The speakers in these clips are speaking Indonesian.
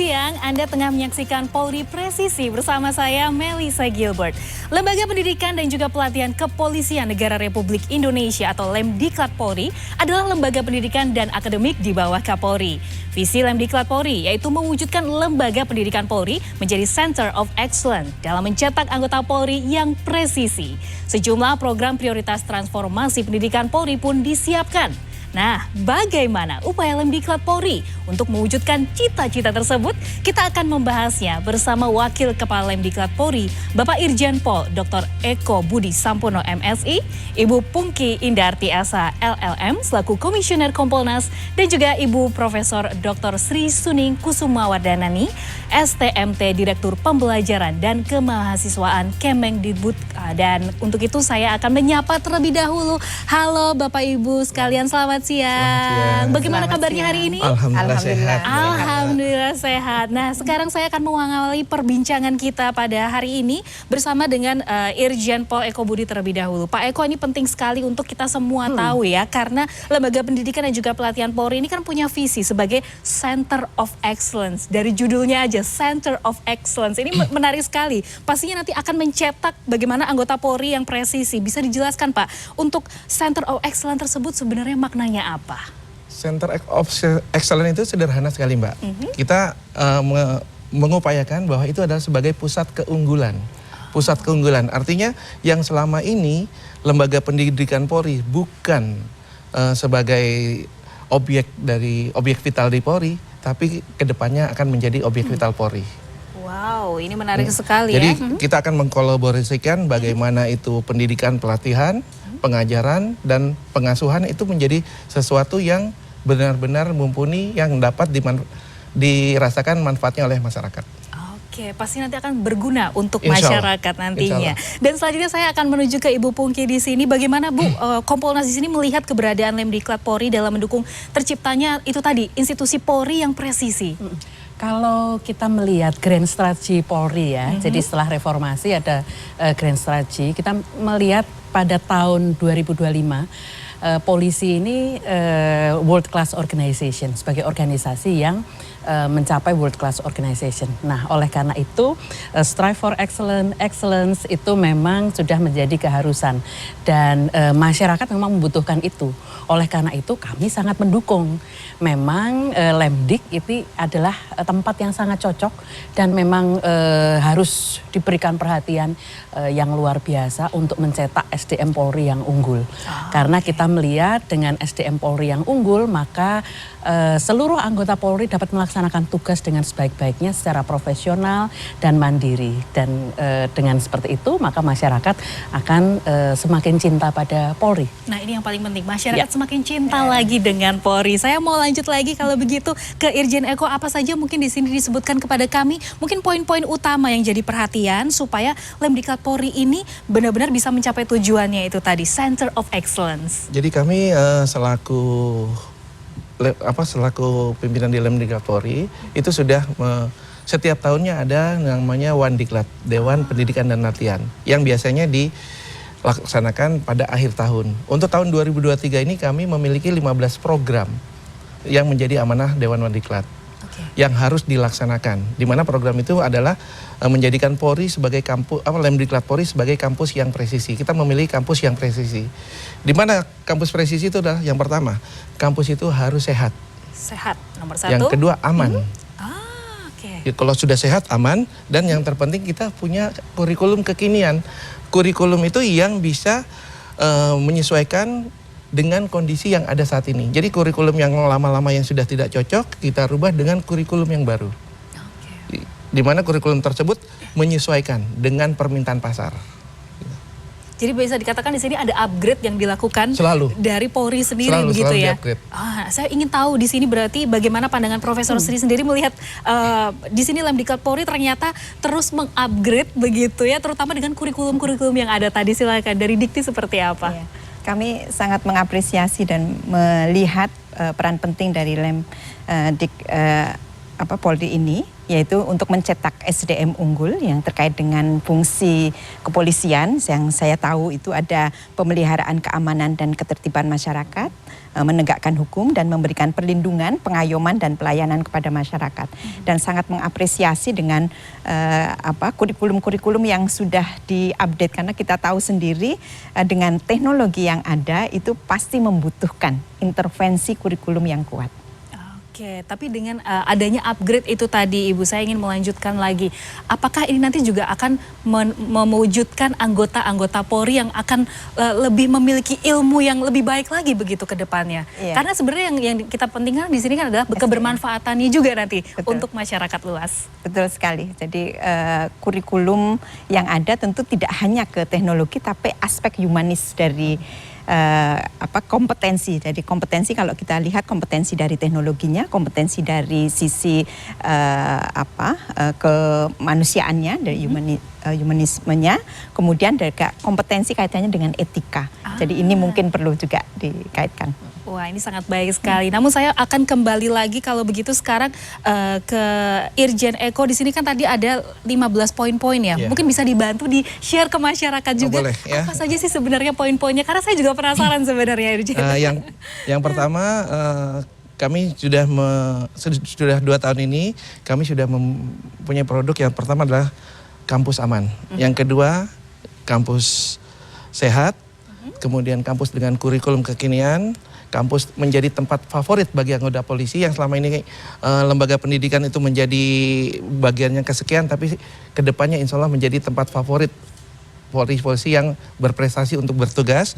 siang, Anda tengah menyaksikan Polri Presisi bersama saya Melissa Gilbert. Lembaga Pendidikan dan juga Pelatihan Kepolisian Negara Republik Indonesia atau Lemdiklat Polri adalah lembaga pendidikan dan akademik di bawah Kapolri. Visi Lemdiklat Polri yaitu mewujudkan lembaga pendidikan Polri menjadi Center of Excellence dalam mencetak anggota Polri yang presisi. Sejumlah program prioritas transformasi pendidikan Polri pun disiapkan. Nah, bagaimana upaya Lemdiklat Polri untuk mewujudkan cita-cita tersebut? Kita akan membahasnya bersama Wakil Kepala Lemdiklat Polri, Bapak Irjen Pol Dr. Eko Budi Sampono MSI, Ibu Pungki Indarti Asa LLM selaku Komisioner Kompolnas, dan juga Ibu Profesor Dr. Sri Suning Kusumawardanani, STMT Direktur Pembelajaran dan Kemahasiswaan Kemendikbud. Dan untuk itu saya akan menyapa terlebih dahulu. Halo Bapak Ibu sekalian, selamat siang. Bagaimana kabarnya hari ini? Alhamdulillah sehat. Alhamdulillah sehat. Nah, sekarang saya akan mengawali perbincangan kita pada hari ini bersama dengan Irjen Pol Eko Budi terlebih dahulu. Pak Eko, ini penting sekali untuk kita semua tahu ya, karena Lembaga Pendidikan dan juga Pelatihan Polri ini kan punya visi sebagai Center of Excellence. Dari judulnya aja, Center of Excellence. Ini menarik sekali. Pastinya nanti akan mencetak bagaimana anggota Polri yang presisi. Bisa dijelaskan Pak, untuk Center of Excellence tersebut sebenarnya maknanya apa? Center of Excellence itu sederhana sekali Mbak. Kita mengupayakan bahwa itu adalah sebagai pusat keunggulan. Pusat keunggulan artinya yang selama ini Lembaga Pendidikan Polri bukan sebagai objek vital di Polri, tapi kedepannya akan menjadi objek vital Polri. Wow, ini menarik sekali ya. Jadi kita akan mengkolaborasikan bagaimana itu pendidikan, pelatihan, pengajaran, dan pengasuhan itu menjadi sesuatu yang benar-benar mumpuni yang dapat dirasakan manfaatnya oleh masyarakat. Oke, pasti nanti akan berguna untuk masyarakat nantinya. Dan selanjutnya saya akan menuju ke Ibu Pungki di sini. Bagaimana Bu, Kompolnas di sini melihat keberadaan Lemdiklat Polri dalam mendukung terciptanya itu tadi institusi Polri yang presisi? Kalau kita melihat grand strategy Polri ya, jadi setelah reformasi ada grand strategy, kita melihat pada tahun 2025 polisi ini world class organization sebagai organisasi yang mencapai world class organization. Nah, oleh karena itu strive for excellence itu memang sudah menjadi keharusan dan masyarakat memang membutuhkan itu. Oleh karena itu kami sangat mendukung. Memang Lemdik itu adalah tempat yang sangat cocok dan memang harus diberikan perhatian yang luar biasa untuk mencetak SDM Polri yang unggul. Karena kita melihat dengan SDM Polri yang unggul, maka seluruh anggota Polri dapat melaksanakan tugas dengan sebaik-baiknya secara profesional dan mandiri. Dan dengan seperti itu, maka masyarakat akan semakin cinta pada Polri. Nah, ini yang paling penting, masyarakat semakin cinta lagi dengan Polri. Saya mau lanjut lagi kalau begitu ke Irjen Eko, apa saja mungkin di sini disebutkan kepada kami, mungkin poin-poin utama yang jadi perhatian supaya Lemdiklat Polri ini benar-benar bisa mencapai tujuannya itu tadi, Center of Excellence. Jadi kami selaku pimpinan di Lemdiklat Polri itu sudah setiap tahunnya ada namanya Wandiklat, Dewan Pendidikan dan Latihan, yang biasanya dilaksanakan pada akhir tahun. Untuk tahun 2023 ini kami memiliki 15 program yang menjadi amanah Dewan Wandiklat yang harus dilaksanakan. Di mana program itu adalah menjadikan Polri sebagai kampus, Lemdiklat Polri sebagai kampus yang presisi. Kita memilih kampus yang presisi. Di mana kampus presisi itu adalah yang pertama, kampus itu harus sehat. Sehat, nomor satu. Yang kedua aman. Kalau sudah sehat, aman, dan yang terpenting kita punya kurikulum kekinian. Kurikulum itu yang bisa menyesuaikan dengan kondisi yang ada saat ini. Jadi kurikulum yang lama-lama yang sudah tidak cocok, kita rubah dengan kurikulum yang baru. Di mana kurikulum tersebut menyesuaikan dengan permintaan pasar. Jadi bisa dikatakan di sini ada upgrade yang dilakukan dari Polri sendiri, begitu ya. Saya ingin tahu di sini berarti bagaimana pandangan Profesor Sri sendiri melihat di sini Lemdiklat Polri ternyata terus mengupgrade begitu ya, terutama dengan kurikulum-kurikulum yang ada tadi. Silakan dari Dikti seperti apa? Iya. Kami sangat mengapresiasi dan melihat peran penting dari Polri ini, yaitu untuk mencetak SDM unggul yang terkait dengan fungsi kepolisian yang saya tahu itu ada pemeliharaan keamanan dan ketertiban masyarakat, menegakkan hukum dan memberikan perlindungan, pengayoman dan pelayanan kepada masyarakat. Dan sangat mengapresiasi dengan kurikulum-kurikulum yang sudah diupdate, karena kita tahu sendiri dengan teknologi yang ada itu pasti membutuhkan intervensi kurikulum yang kuat. Oke, tapi dengan adanya upgrade itu tadi Ibu, saya ingin melanjutkan lagi. Apakah ini nanti juga akan mewujudkan anggota-anggota Polri yang akan lebih memiliki ilmu yang lebih baik lagi begitu ke depannya? Iya. Karena sebenarnya yang kita pentingkan di sini kan adalah kebermanfaatannya juga nanti untuk masyarakat luas. Betul sekali. Jadi kurikulum yang ada tentu tidak hanya ke teknologi, tapi aspek humanis dari kompetensi. Jadi kompetensi, kalau kita lihat kompetensi dari teknologinya, kompetensi dari sisi kemanusiaannya, dari humanismenya, kemudian dari kompetensi kaitannya dengan etika. Jadi ini mungkin perlu juga dikaitkan. Wah, ini sangat baik sekali. Namun saya akan kembali lagi kalau begitu sekarang ke Irjen Eko. Di sini kan tadi ada 15 poin-poin ya. Yeah. Mungkin bisa dibantu di-share ke masyarakat juga. Boleh, ya. Apa saja sih sebenarnya poin-poinnya? Karena saya juga penasaran sebenarnya, Irjen. Yang pertama, kami sudah 2 tahun ini kami sudah mempunyai produk. Yang pertama adalah kampus aman. Yang kedua, kampus sehat. Kemudian kampus dengan kurikulum kekinian. Kampus menjadi tempat favorit bagi anggota polisi yang selama ini lembaga pendidikan itu menjadi bagian yang kesekian, tapi kedepannya insya Allah menjadi tempat favorit polisi yang berprestasi untuk bertugas.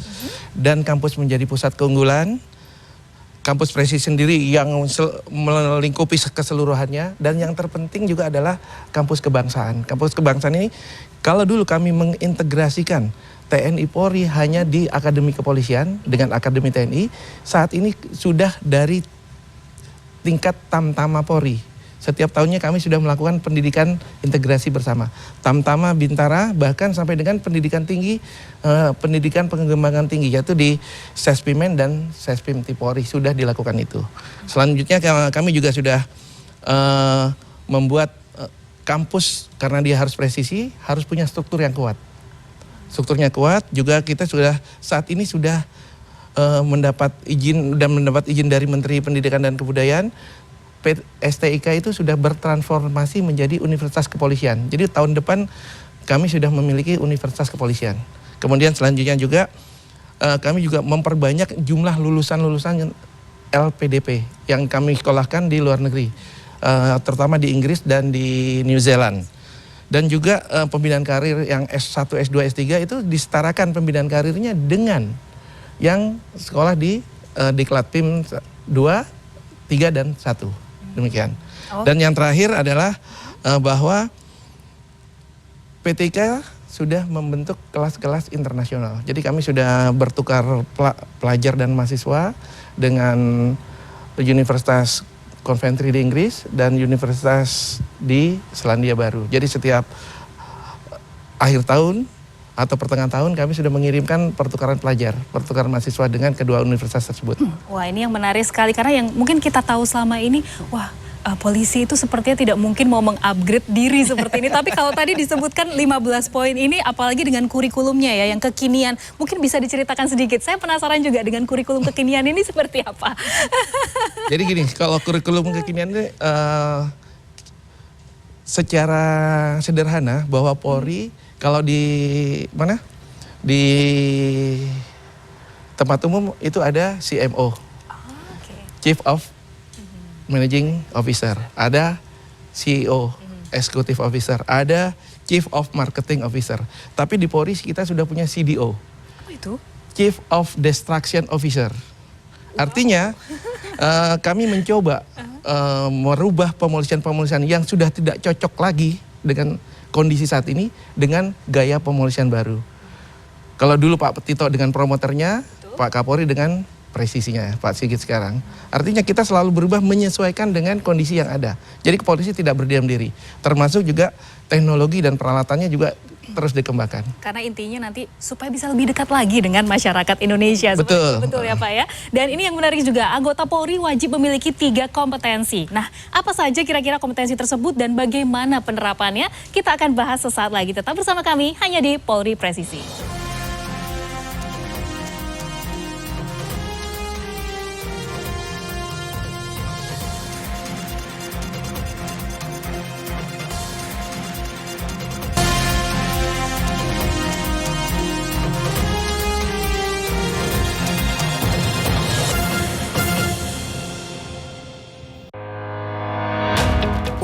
Dan kampus menjadi pusat keunggulan. Kampus presisi sendiri yang melingkupi keseluruhannya. Dan yang terpenting juga adalah kampus kebangsaan. Kampus kebangsaan ini kalau dulu kami mengintegrasikan TNI Polri hanya di Akademi Kepolisian dengan Akademi TNI, saat ini sudah dari tingkat Tamtama Polri. Setiap tahunnya kami sudah melakukan pendidikan integrasi bersama. Tamtama, Bintara, bahkan sampai dengan pendidikan tinggi, pendidikan pengembangan tinggi, yaitu di Sespimen dan Sespim Polri sudah dilakukan itu. Selanjutnya kami juga sudah membuat kampus, karena dia harus presisi, harus punya struktur yang kuat. Strukturnya kuat, juga kita saat ini sudah mendapat izin dari Menteri Pendidikan dan Kebudayaan. STIK itu sudah bertransformasi menjadi Universitas Kepolisian. Jadi tahun depan kami sudah memiliki Universitas Kepolisian. Kemudian selanjutnya juga kami juga memperbanyak jumlah lulusan-lulusan LPDP yang kami sekolahkan di luar negeri, terutama di Inggris dan di New Zealand. Dan juga pembinaan karir yang S1, S2, S3 itu disetarakan pembinaan karirnya dengan yang sekolah di Diklatpim 2, 3, dan 1. Demikian. Dan yang terakhir adalah bahwa PTIK sudah membentuk kelas-kelas internasional. Jadi kami sudah bertukar pelajar dan mahasiswa dengan Universitas Coventry di Inggris dan Universitas di Selandia Baru. Jadi setiap akhir tahun atau pertengahan tahun kami sudah mengirimkan pertukaran pelajar, pertukaran mahasiswa dengan kedua universitas tersebut. Wah, ini yang menarik sekali karena yang mungkin kita tahu selama ini, polisi itu sepertinya tidak mungkin mau mengupgrade diri seperti ini. Tapi kalau tadi disebutkan 15 poin ini, apalagi dengan kurikulumnya ya, yang kekinian. Mungkin bisa diceritakan sedikit. Saya penasaran juga dengan kurikulum kekinian ini seperti apa. Jadi gini, kalau kurikulum kekinian ini secara sederhana bahwa Polri kalau di tempat umum itu ada CMO, Chief of Managing Officer, ada CEO, Executive Officer, ada Chief of Marketing Officer. Tapi di Polri kita sudah punya CDO. Apa itu? Chief of Destruction Officer. Artinya kami mencoba merubah pemolisian yang sudah tidak cocok lagi dengan kondisi saat ini dengan gaya pemolisian baru. Kalau dulu Pak Tito dengan promoternya, Pak Kapolri dengan presisinya, Pak Sigit sekarang. Artinya kita selalu berubah menyesuaikan dengan kondisi yang ada. Jadi polisi tidak berdiam diri. Termasuk juga teknologi dan peralatannya juga terus dikembangkan. Karena intinya nanti supaya bisa lebih dekat lagi dengan masyarakat Indonesia. Betul. Betul ya Pak ya. Dan ini yang menarik juga, anggota Polri wajib memiliki 3 kompetensi. Nah, apa saja kira-kira kompetensi tersebut dan bagaimana penerapannya? Kita akan bahas sesaat lagi. Tetap bersama kami hanya di Polri Presisi.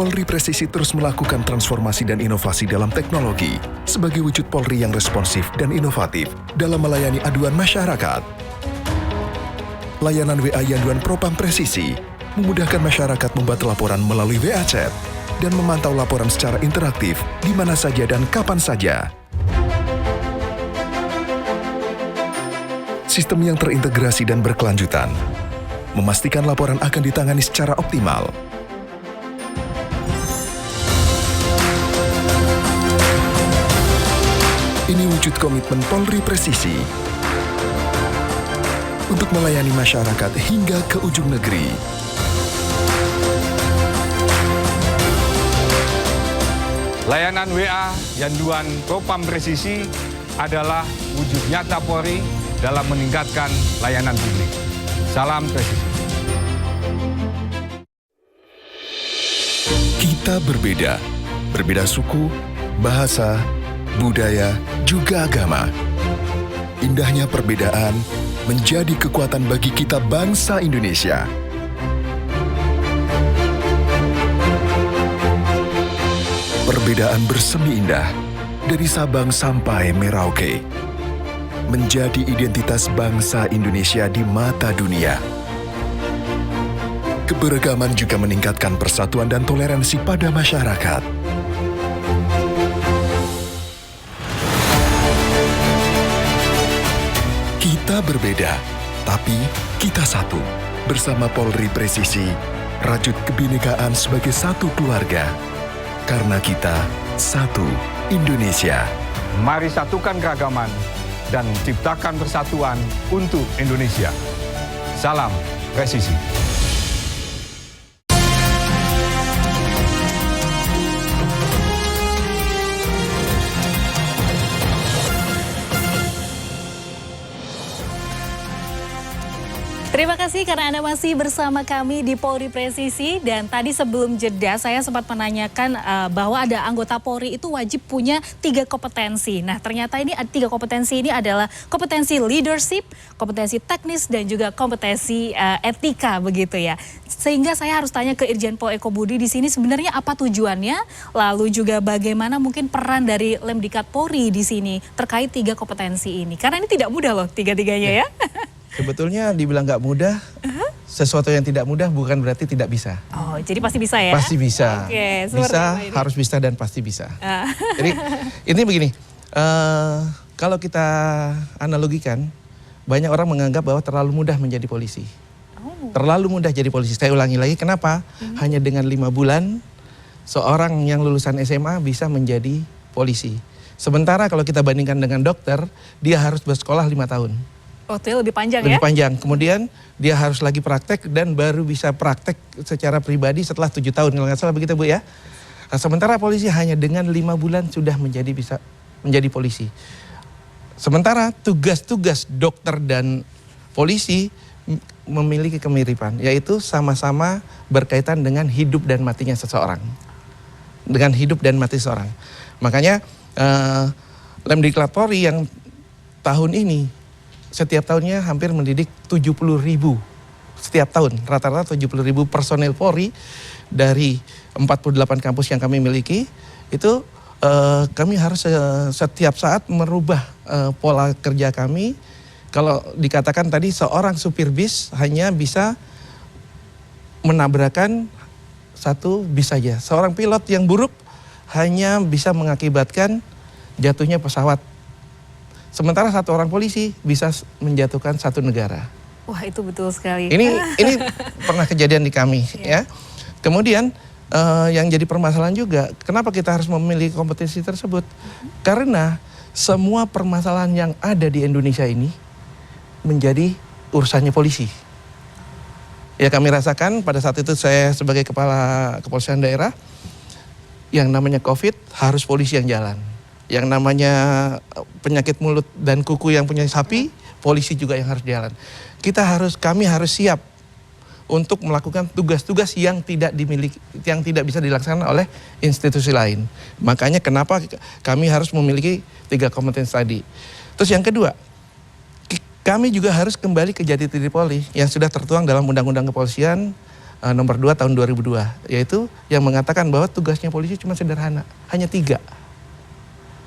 Polri Presisi terus melakukan transformasi dan inovasi dalam teknologi sebagai wujud Polri yang responsif dan inovatif dalam melayani aduan masyarakat. Layanan WA Yanduan Propam Presisi memudahkan masyarakat membuat laporan melalui WA Chat dan memantau laporan secara interaktif di mana saja dan kapan saja. Sistem yang terintegrasi dan berkelanjutan memastikan laporan akan ditangani secara optimal. Ini wujud komitmen Polri Presisi untuk melayani masyarakat hingga ke ujung negeri. Layanan WA Yanduan Propam Presisi adalah wujud nyata Polri dalam meningkatkan layanan publik. Salam Presisi. Kita berbeda suku, bahasa, budaya, juga agama. Indahnya perbedaan menjadi kekuatan bagi kita bangsa Indonesia. Perbedaan bersemi indah dari Sabang sampai Merauke menjadi identitas bangsa Indonesia di mata dunia. Keberagaman juga meningkatkan persatuan dan toleransi pada masyarakat. Kita berbeda, tapi kita satu. Bersama Polri Presisi, rajut kebinekaan sebagai satu keluarga. Karena kita satu Indonesia. Mari satukan keragaman dan ciptakan persatuan untuk Indonesia. Salam Presisi. Terima kasih karena Anda masih bersama kami di Polri Presisi. Dan tadi sebelum jeda saya sempat menanyakan bahwa ada anggota Polri itu wajib punya 3 kompetensi. Nah ternyata ini 3 kompetensi ini adalah kompetensi leadership, kompetensi teknis, dan juga kompetensi etika begitu ya. Sehingga saya harus tanya ke Irjen Pol Eko Budi di sini sebenarnya apa tujuannya, lalu juga bagaimana mungkin peran dari Lemdikat Polri di sini terkait 3 kompetensi ini. Karena ini tidak mudah loh 3-tiganya ya. Sebetulnya dibilang nggak mudah, sesuatu yang tidak mudah bukan berarti tidak bisa. Oh, jadi pasti bisa ya? Pasti bisa. Oke, bisa, harus bisa, dan pasti bisa. Jadi ini begini, kalau kita analogikan, banyak orang menganggap bahwa terlalu mudah menjadi polisi. Terlalu mudah jadi polisi. Saya ulangi lagi, kenapa? Hanya dengan 5 bulan, seorang yang lulusan SMA bisa menjadi polisi. Sementara kalau kita bandingkan dengan dokter, dia harus bersekolah 5 tahun. Waktunya lebih panjang lebih ya? panjang. Kemudian dia harus lagi praktek dan baru bisa praktek secara pribadi setelah 7 tahun. Kalau nggak salah begitu Bu ya. Nah, sementara polisi hanya dengan 5 bulan sudah bisa menjadi polisi. Sementara tugas-tugas dokter dan polisi memiliki kemiripan. Yaitu sama-sama berkaitan dengan hidup dan matinya seseorang. Dengan hidup dan mati seseorang. Makanya Lemdiklat Polri yang tahun ini setiap tahunnya hampir mendidik 70.000 setiap tahun, rata-rata 70.000 personel Polri dari 48 kampus yang kami miliki. Itu kami harus setiap saat merubah pola kerja kami. Kalau dikatakan tadi seorang supir bis hanya bisa menabrakkan 1 bis saja. Seorang pilot yang buruk hanya bisa mengakibatkan jatuhnya pesawat. Sementara 1 orang polisi bisa menjatuhkan 1 negara. Wah itu betul sekali. Ini pernah kejadian di kami ya. Kemudian yang jadi permasalahan juga, kenapa kita harus memiliki kompetensi tersebut? Karena semua permasalahan yang ada di Indonesia ini menjadi urusannya polisi. Ya kami rasakan pada saat itu saya sebagai kepala kepolisian daerah, yang namanya COVID harus polisi yang jalan. Yang namanya penyakit mulut dan kuku yang punya sapi, polisi juga yang harus jalan. Kami harus siap untuk melakukan tugas-tugas yang tidak bisa dilaksanakan oleh institusi lain. Makanya kenapa kami harus memiliki 3 kompetensi tadi. Terus yang kedua, kami juga harus kembali ke jati diri Polri yang sudah tertuang dalam Undang-Undang Kepolisian nomor 2 tahun 2002, yaitu yang mengatakan bahwa tugasnya polisi cuma sederhana, hanya 3.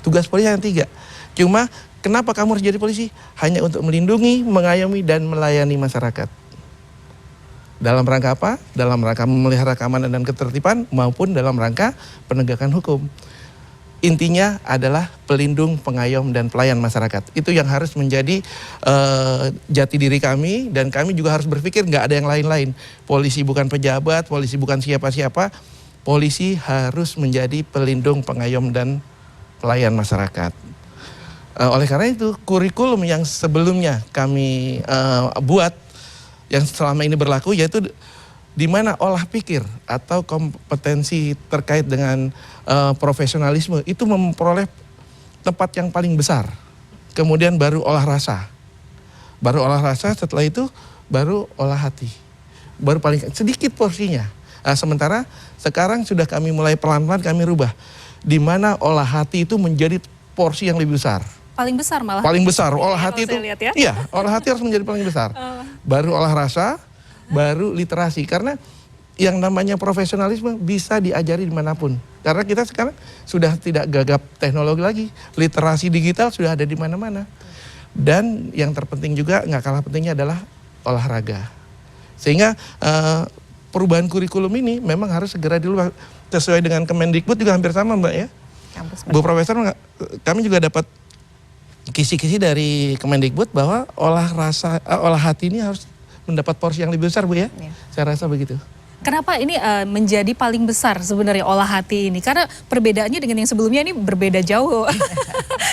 Tugas polisi hanya 3. Cuma kenapa kamu harus jadi polisi? Hanya untuk melindungi, mengayomi, dan melayani masyarakat. Dalam rangka apa? Dalam rangka memelihara keamanan dan ketertiban maupun dalam rangka penegakan hukum. Intinya adalah pelindung, pengayom, dan pelayan masyarakat. Itu yang harus menjadi jati diri kami, dan kami juga harus berpikir nggak ada yang lain-lain. Polisi bukan pejabat, polisi bukan siapa-siapa. Polisi harus menjadi pelindung, pengayom, dan pelayan masyarakat. Oleh karena itu, kurikulum yang sebelumnya kami buat, yang selama ini berlaku, yaitu di mana olah pikir atau kompetensi terkait dengan profesionalisme itu memperoleh tempat yang paling besar. Kemudian baru olah rasa. Baru olah rasa, setelah itu baru olah hati. Baru paling sedikit porsinya. Sementara sekarang sudah kami mulai pelan-pelan kami rubah. Di mana olah hati itu menjadi porsi yang lebih besar. Paling besar malah. Paling besar. Olah hati itu. Ya? Iya, olah hati harus menjadi paling besar. Baru olah rasa, baru literasi. Karena yang namanya profesionalisme bisa diajari dimanapun. Karena kita sekarang sudah tidak gagap teknologi lagi. Literasi digital sudah ada di mana-mana. Dan yang terpenting juga, nggak kalah pentingnya adalah olahraga. Sehingga perubahan kurikulum ini memang harus segera dulu sesuai dengan Kemendikbud juga hampir sama, Mbak ya. Bu Profesor, kami juga dapat kisi-kisi dari Kemendikbud bahwa olah hati ini harus mendapat porsi yang lebih besar, Bu ya. Saya rasa begitu. Kenapa ini menjadi paling besar sebenarnya olah hati ini? Karena perbedaannya dengan yang sebelumnya ini berbeda jauh.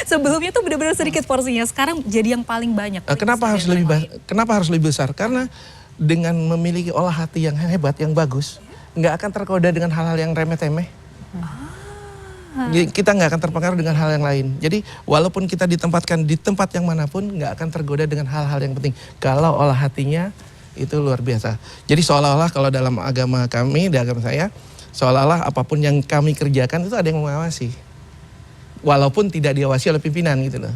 Sebelumnya tuh benar-benar sedikit porsinya, sekarang jadi yang paling banyak. Kenapa harus lebih besar? Karena dengan memiliki olah hati yang hebat, yang bagus, nggak akan tergoda dengan hal-hal yang remeh-temeh. Kita nggak akan terpengaruh dengan hal yang lain. Jadi walaupun kita ditempatkan di tempat yang manapun, nggak akan tergoda dengan hal-hal yang penting. Kalau olah hatinya itu luar biasa. Jadi seolah-olah kalau dalam agama kami, di agama saya, seolah-olah apapun yang kami kerjakan itu ada yang mengawasi. Walaupun tidak diawasi oleh pimpinan gitu loh.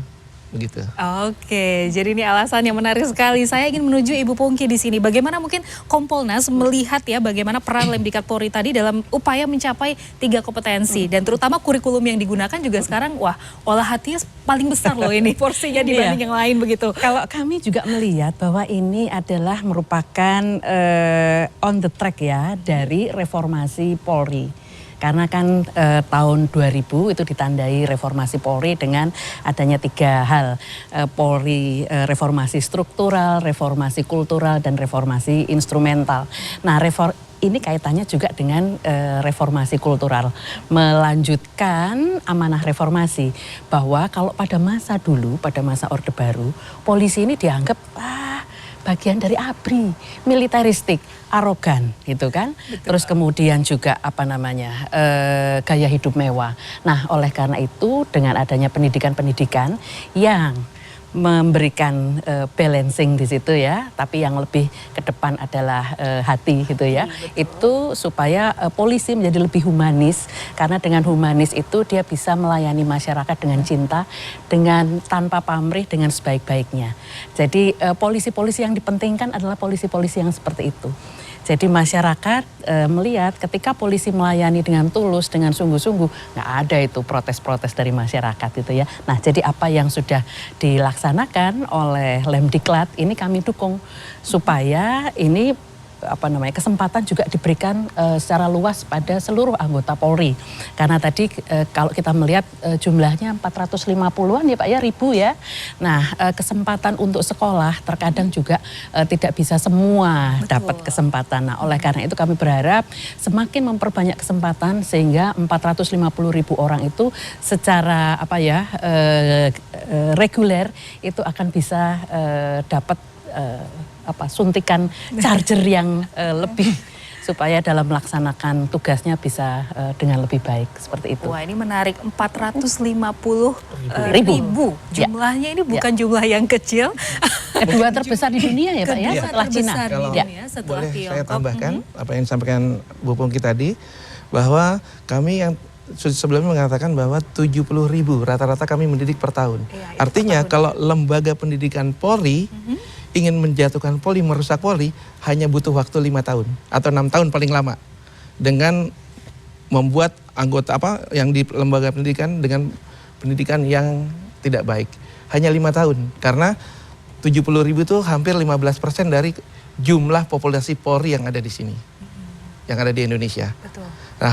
Begitu. Oke, jadi ini alasan yang menarik sekali. Saya ingin menuju Ibu Pungki di sini. Bagaimana mungkin Kompolnas melihat ya bagaimana peran Lemdiklat Polri tadi dalam upaya mencapai 3 kompetensi, dan terutama kurikulum yang digunakan juga sekarang, wah, olah hatinya paling besar loh ini porsinya dibanding yang lain begitu. Kalau kami juga melihat bahwa ini adalah merupakan on the track ya dari reformasi Polri. Karena kan tahun 2000 itu ditandai reformasi Polri dengan adanya 3 hal. Polri reformasi struktural, reformasi kultural, dan reformasi instrumental. Nah, ini kaitannya juga dengan reformasi kultural. Melanjutkan amanah reformasi. Bahwa kalau pada masa dulu, pada masa Orde Baru, polisi ini dianggap bagian dari ABRI, militeristik, arogan gitu kan. Betul. Terus kemudian juga gaya hidup mewah. Nah, oleh karena itu dengan adanya pendidikan-pendidikan yang memberikan balancing di situ ya, tapi yang lebih ke depan adalah hati gitu ya. Itu supaya polisi menjadi lebih humanis, karena dengan humanis itu dia bisa melayani masyarakat dengan cinta, dengan tanpa pamrih, dengan sebaik-baiknya. Jadi polisi-polisi yang dipentingkan adalah polisi-polisi yang seperti itu. Jadi masyarakat melihat ketika polisi melayani dengan tulus, dengan sungguh-sungguh, nggak ada itu protes-protes dari masyarakat gitu ya. Nah, jadi apa yang sudah dilaksanakan oleh Lemdiklat ini kami dukung supaya ini kesempatan juga diberikan secara luas pada seluruh anggota Polri. Karena tadi kalau kita melihat jumlahnya 450-an ya Pak ya, ribu ya. Nah, kesempatan untuk sekolah terkadang juga tidak bisa semua dapat kesempatan. Nah, oleh karena itu kami berharap semakin memperbanyak kesempatan sehingga 450.000 orang itu secara reguler itu akan bisa dapat suntikan charger yang lebih supaya dalam melaksanakan tugasnya bisa dengan lebih baik seperti itu. Wah, ini menarik, 450.000 jumlahnya ini bukan jumlah yang kecil. Kedua terbesar di dunia ya Pak ya, setelah Cina. Kalau setelah boleh Tiongkok. saya tambahkan apa yang disampaikan Bu Pungki tadi, bahwa kami yang sebelumnya mengatakan bahwa 70.000 rata-rata kami mendidik per tahun. Artinya kalau lembaga pendidikan Polri ingin menjatuhkan Polri, merusak Polri, hanya butuh waktu 5 tahun atau 6 tahun paling lama dengan membuat anggota yang di lembaga pendidikan dengan pendidikan yang tidak baik. Hanya 5 tahun karena 70.000 itu hampir 15% dari jumlah populasi Polri yang ada di sini, yang ada di Indonesia. Betul. Nah,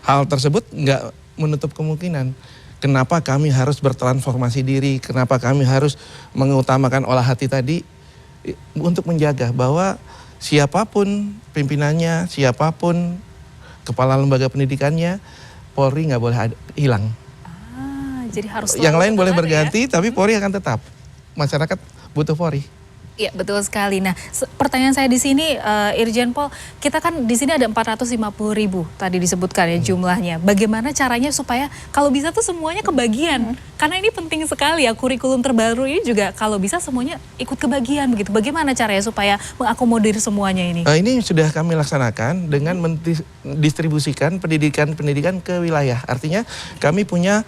hal tersebut nggak menutup kemungkinan. Kenapa kami harus bertransformasi diri? Kenapa kami harus mengutamakan olah hati tadi untuk menjaga bahwa siapapun pimpinannya, siapapun kepala lembaga pendidikannya, Polri nggak boleh hilang. Jadi harus yang lain boleh ya? berganti, tapi Polri akan tetap. Masyarakat butuh Polri. Iya, betul sekali. Nah, pertanyaan saya di sini, Irjen Pol, kita kan di sini ada 450.000 tadi disebutkan ya jumlahnya. Bagaimana caranya supaya kalau bisa tuh semuanya kebagian? Karena ini penting sekali ya, kurikulum terbaru ini juga kalau bisa semuanya ikut kebagian begitu. Bagaimana caranya supaya mengakomodir semuanya ini? Ini sudah kami laksanakan dengan mendistribusikan pendidikan ke wilayah. Artinya kami punya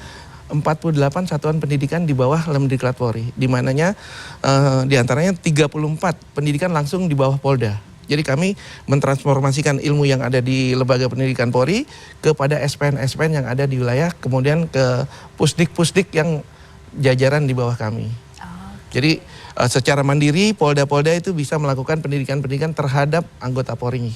48 satuan pendidikan di bawah Lemdiklat Polri, di mananya diantaranya 34 pendidikan langsung di bawah Polda. Jadi kami mentransformasikan ilmu yang ada di lembaga pendidikan Polri kepada SPN-SPN yang ada di wilayah, kemudian ke pusdik-pusdik yang jajaran di bawah kami. Jadi secara mandiri Polda-Polda itu bisa melakukan pendidikan-pendidikan terhadap anggota Polri.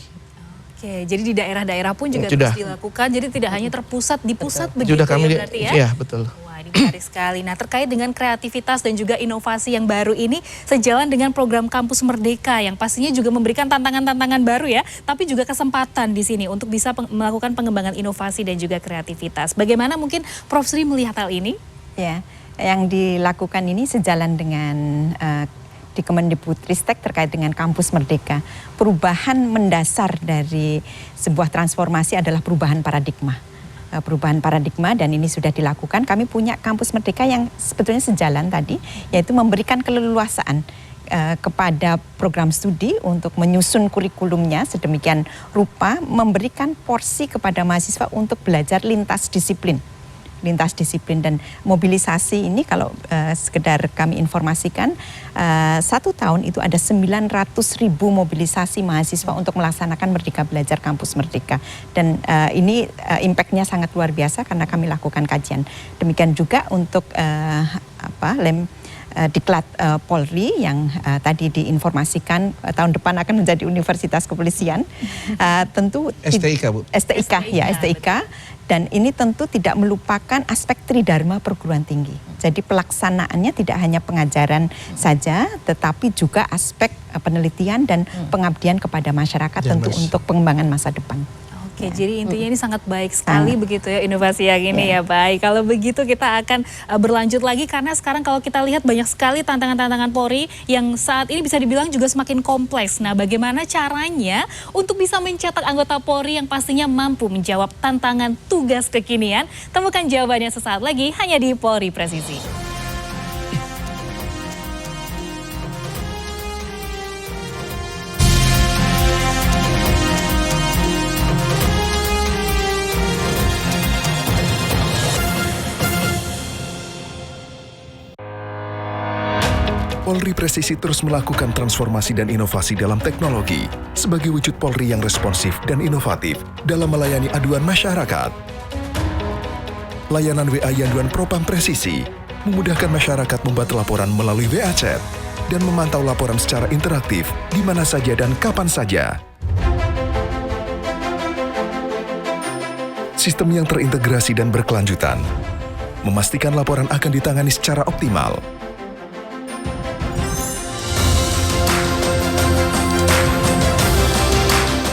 Oke, jadi di daerah-daerah pun juga Sudah terus dilakukan, jadi tidak hanya terpusat di pusat begitu Sudah kami ya berarti ya? Iya, betul. Wah, ini menarik sekali. Nah, terkait dengan kreativitas dan juga inovasi yang baru ini sejalan dengan program Kampus Merdeka yang pastinya juga memberikan tantangan-tantangan baru ya, tapi juga kesempatan di sini untuk bisa melakukan pengembangan inovasi dan juga kreativitas. Bagaimana mungkin Prof. Sri melihat hal ini? Ya, yang dilakukan ini sejalan dengan di Kemendikbudristek terkait dengan Kampus Merdeka. Perubahan mendasar dari sebuah transformasi adalah perubahan paradigma. Perubahan paradigma dan ini sudah dilakukan. Kami punya Kampus Merdeka yang sebetulnya sejalan tadi, yaitu memberikan keleluasaan kepada program studi untuk menyusun kurikulumnya sedemikian rupa, memberikan porsi kepada mahasiswa untuk belajar lintas disiplin dan mobilisasi ini kalau sekedar kami informasikan 1 tahun itu ada 900.000 mobilisasi mahasiswa untuk melaksanakan Merdeka Belajar Kampus Merdeka dan ini impact-nya sangat luar biasa karena kami lakukan kajian. Demikian juga untuk Diklat Polri yang tadi diinformasikan tahun depan akan menjadi Universitas Kepolisian, tentu STIK, Bu. STIK. Dan ini tentu tidak melupakan aspek tridharma perguruan tinggi. Jadi pelaksanaannya tidak hanya pengajaran saja, tetapi juga aspek penelitian dan pengabdian kepada masyarakat tentu untuk pengembangan masa depan. Oke, jadi intinya ini sangat baik sekali begitu ya inovasi yang ini ya. Baik, kalau begitu kita akan berlanjut lagi karena sekarang kalau kita lihat banyak sekali tantangan-tantangan Polri yang saat ini bisa dibilang juga semakin kompleks. Nah, bagaimana caranya untuk bisa mencetak anggota Polri yang pastinya mampu menjawab tantangan tugas kekinian? Temukan jawabannya sesaat lagi hanya di Polri Presisi. Polri Presisi terus melakukan transformasi dan inovasi dalam teknologi sebagai wujud Polri yang responsif dan inovatif dalam melayani aduan masyarakat. Layanan WA Yanduan Propam Presisi memudahkan masyarakat membuat laporan melalui WA Chat dan memantau laporan secara interaktif di mana saja dan kapan saja. Sistem yang terintegrasi dan berkelanjutan memastikan laporan akan ditangani secara optimal.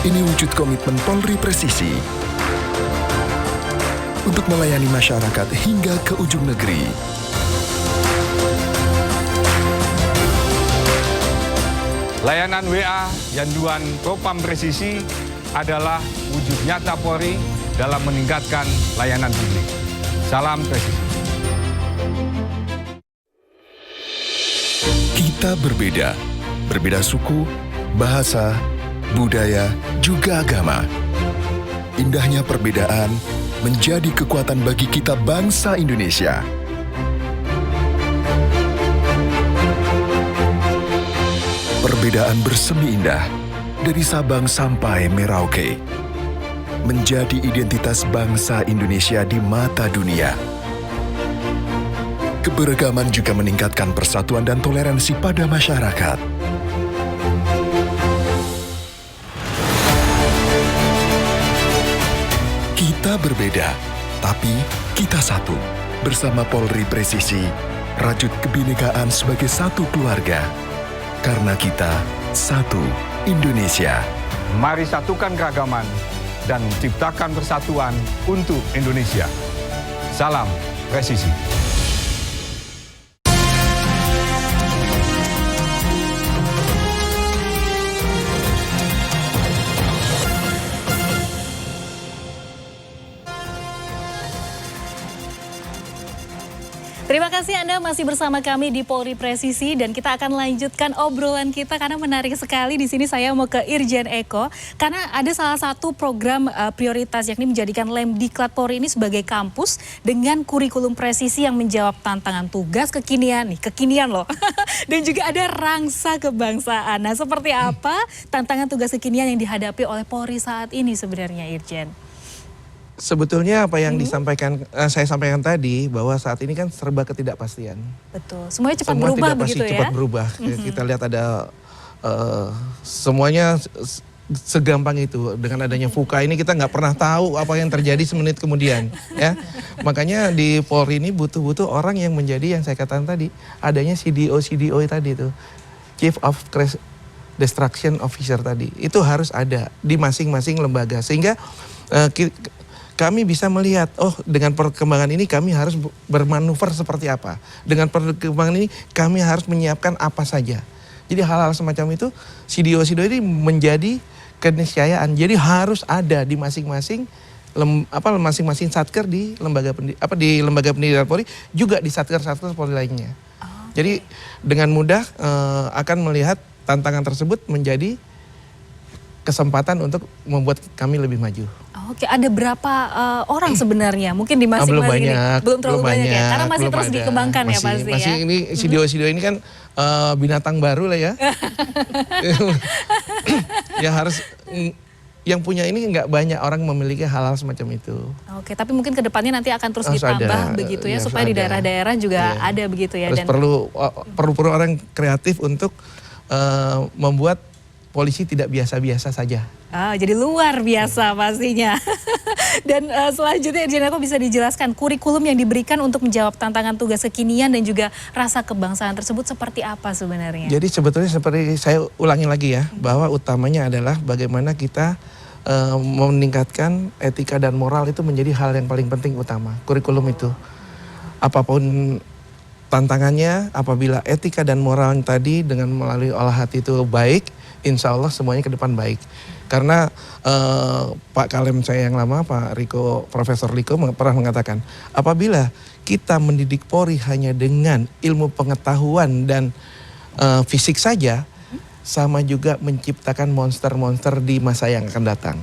Ini wujud komitmen Polri Presisi untuk melayani masyarakat hingga ke ujung negeri. Layanan WA Yanduan Propam Presisi adalah wujud nyata Polri dalam meningkatkan layanan publik. Salam presisi. Kita berbeda suku, bahasa, budaya, juga agama. Indahnya perbedaan menjadi kekuatan bagi kita bangsa Indonesia. perbedaan bersemi indah dari Sabang sampai Merauke. Menjadi identitas bangsa Indonesia di mata dunia. Keberagaman juga meningkatkan persatuan dan toleransi pada masyarakat. Kita berbeda, tapi kita satu. Bersama Polri Presisi, rajut kebinekaan sebagai satu keluarga. Karena kita satu Indonesia. Mari satukan keragaman dan ciptakan persatuan untuk Indonesia. Salam Presisi. Terima kasih Anda masih bersama kami di Polri Presisi dan kita akan lanjutkan obrolan kita karena menarik sekali. Di sini saya mau ke Irjen Eko karena ada salah satu program prioritas yakni menjadikan Lemdiklat Polri ini sebagai kampus dengan kurikulum presisi yang menjawab tantangan tugas kekinian loh. Dan juga ada rangsa kebangsaan. Nah, seperti apa tantangan tugas kekinian yang dihadapi oleh Polri saat ini sebenarnya, Irjen? Sebetulnya apa yang saya sampaikan tadi bahwa saat ini kan serba ketidakpastian. Betul, semuanya cepat berubah begitu ya? Cepat berubah. Kita lihat ada semuanya segampang itu. Dengan adanya VUCA ini kita nggak pernah tahu apa yang terjadi semenit kemudian. Ya, makanya di Polri ini butuh orang yang menjadi yang saya katakan tadi. Adanya CDO tadi itu, Chief of Destruction Officer tadi. Itu harus ada di masing-masing lembaga. Sehingga kami bisa melihat, dengan perkembangan ini kami harus bermanuver seperti apa. Dengan perkembangan ini kami harus menyiapkan apa saja. Jadi hal-hal semacam itu, CDO ini menjadi keniscayaan. Jadi harus ada di masing-masing masing-masing satker di lembaga pendidikan Polri, juga di satker-satker Polri lainnya. Jadi dengan mudah akan melihat tantangan tersebut menjadi kesempatan untuk membuat kami lebih maju. Oke, ada berapa orang sebenarnya? Mungkin di masing-masing ini belum terlalu banyak ya, karena masih terus dikembangkan ya pasti ya. Ini CDO ini kan binatang baru lah ya. Ya harus yang punya ini nggak banyak orang memiliki hal-hal semacam itu. Oke, tapi mungkin kedepannya nanti akan terus ditambah begitu ya, supaya di daerah-daerah juga ada begitu ya. Terus perlu orang kreatif untuk membuat polisi tidak biasa-biasa saja. Jadi luar biasa pastinya. Dan selanjutnya Irjen Eko bisa dijelaskan kurikulum yang diberikan untuk menjawab tantangan tugas kekinian dan juga rasa kebangsaan tersebut seperti apa sebenarnya? Jadi sebetulnya seperti saya ulangi lagi ya, bahwa utamanya adalah bagaimana kita meningkatkan etika dan moral itu menjadi hal yang paling penting utama. Kurikulum itu apapun tantangannya, apabila etika dan moral tadi dengan melalui olah hati itu baik, insya Allah semuanya ke depan baik. Karena Pak Kalem saya yang lama, Profesor Riko pernah mengatakan, apabila kita mendidik Polri hanya dengan ilmu pengetahuan dan fisik saja, sama juga menciptakan monster-monster di masa yang akan datang.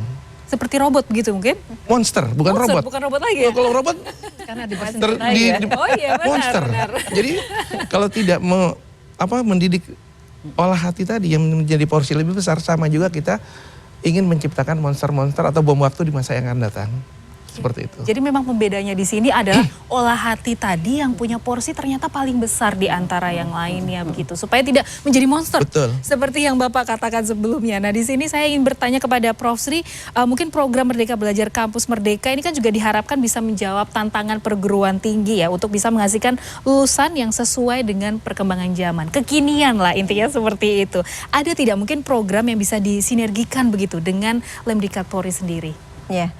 Seperti robot begitu mungkin? Monster, bukan robot. Bukan robot lagi ya? Kalau robot Karena oh iya benar, monster. Benar. Jadi kalau tidak mendidik olah hati tadi yang menjadi porsi lebih besar, sama juga kita ingin menciptakan monster-monster atau bom waktu di masa yang akan datang. Seperti itu. Jadi memang pembedanya di sini adalah olah hati tadi yang punya porsi ternyata paling besar di antara yang lainnya begitu. Supaya tidak menjadi monster. Betul. Seperti yang Bapak katakan sebelumnya. Nah di sini saya ingin bertanya kepada Prof. Sri, mungkin program Merdeka Belajar Kampus Merdeka ini kan juga diharapkan bisa menjawab tantangan perguruan tinggi ya. Untuk bisa menghasilkan lulusan yang sesuai dengan perkembangan zaman. Kekinian lah intinya seperti itu. Ada tidak mungkin program yang bisa disinergikan begitu dengan Lemdiklat Polri sendiri? Ya.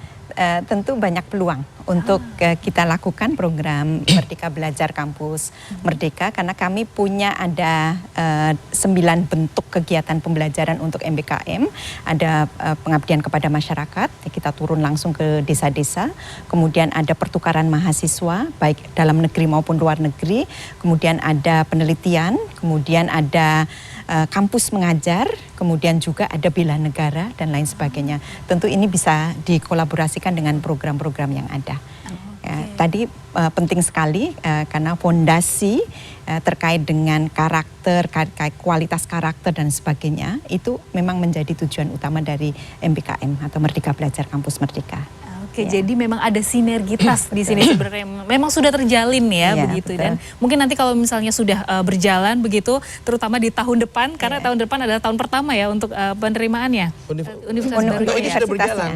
Tentu banyak peluang untuk kita lakukan program Merdeka Belajar Kampus Merdeka, karena kami punya ada 9 bentuk kegiatan pembelajaran untuk MBKM. Ada pengabdian kepada masyarakat, kita turun langsung ke desa-desa, kemudian ada pertukaran mahasiswa baik dalam negeri maupun luar negeri, kemudian ada penelitian, kemudian ada kampus mengajar, kemudian juga ada bela negara dan lain sebagainya. Tentu ini bisa dikolaborasikan dengan program-program yang ada. Tadi penting sekali karena fondasi terkait dengan karakter, kualitas karakter dan sebagainya itu memang menjadi tujuan utama dari MBKM atau Merdeka Belajar Kampus Merdeka. Oke, jadi memang ada sinergitas di sini sebenarnya. Memang sudah terjalin ya, begitu. Betul. Dan mungkin nanti kalau misalnya sudah berjalan begitu, terutama di tahun depan, karena tahun depan adalah tahun pertama ya untuk penerimaannya. Universitas baru Untuk ya. ini sudah berjalan.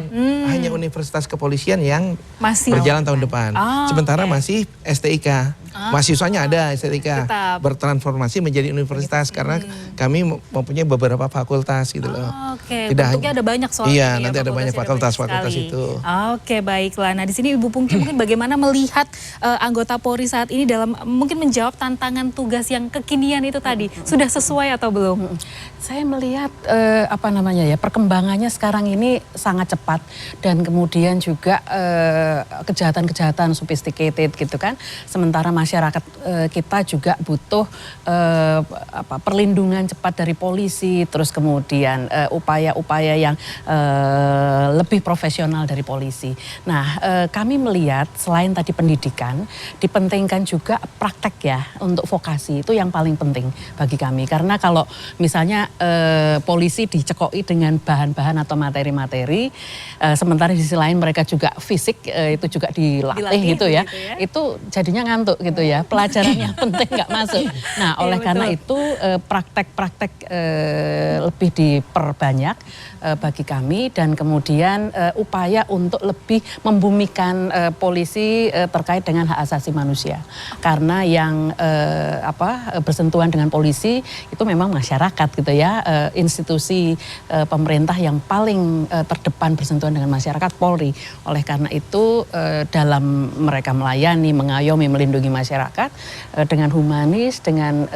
Hanya Universitas Kepolisian yang Masih berjalan tahun depan. Sementara masih STIK. Mahasiswanya ada STIK. Tetap. Bertransformasi menjadi universitas karena kami mempunyai beberapa fakultas gitu loh. Oke, Tidak bentuknya ada banyak soalnya. Iya, ya, nanti ada banyak fakultas-fakultas sekali. itu. Oke, baiklah. Nah, di sini Ibu Pungki mungkin bagaimana melihat anggota Polri saat ini dalam mungkin menjawab tantangan tugas yang kekinian itu tadi. Sudah sesuai atau belum? Saya melihat perkembangannya sekarang ini sangat cepat dan kemudian juga kejahatan-kejahatan sophisticated gitu kan. Sementara masyarakat kita juga butuh perlindungan cepat dari polisi, terus kemudian upaya-upaya yang lebih profesional dari polisi. Nah, kami melihat selain tadi pendidikan, dipentingkan juga praktek ya untuk vokasi. Itu yang paling penting bagi kami. Karena kalau misalnya polisi dicekoki dengan bahan-bahan atau materi-materi, sementara di sisi lain mereka juga fisik itu juga dilatih gitu ya. Itu jadinya ngantuk gitu ya. Pelajaran yang penting nggak masuk. Nah, oleh karena itu praktek-praktek lebih diperbanyak bagi kami dan kemudian upaya untuk lebih membumikan polisi terkait dengan hak asasi manusia. Karena yang bersentuhan dengan polisi itu memang masyarakat gitu ya. Institusi pemerintah yang paling terdepan bersentuhan dengan masyarakat, Polri. Oleh karena itu dalam mereka melayani, mengayomi, melindungi masyarakat dengan humanis, dengan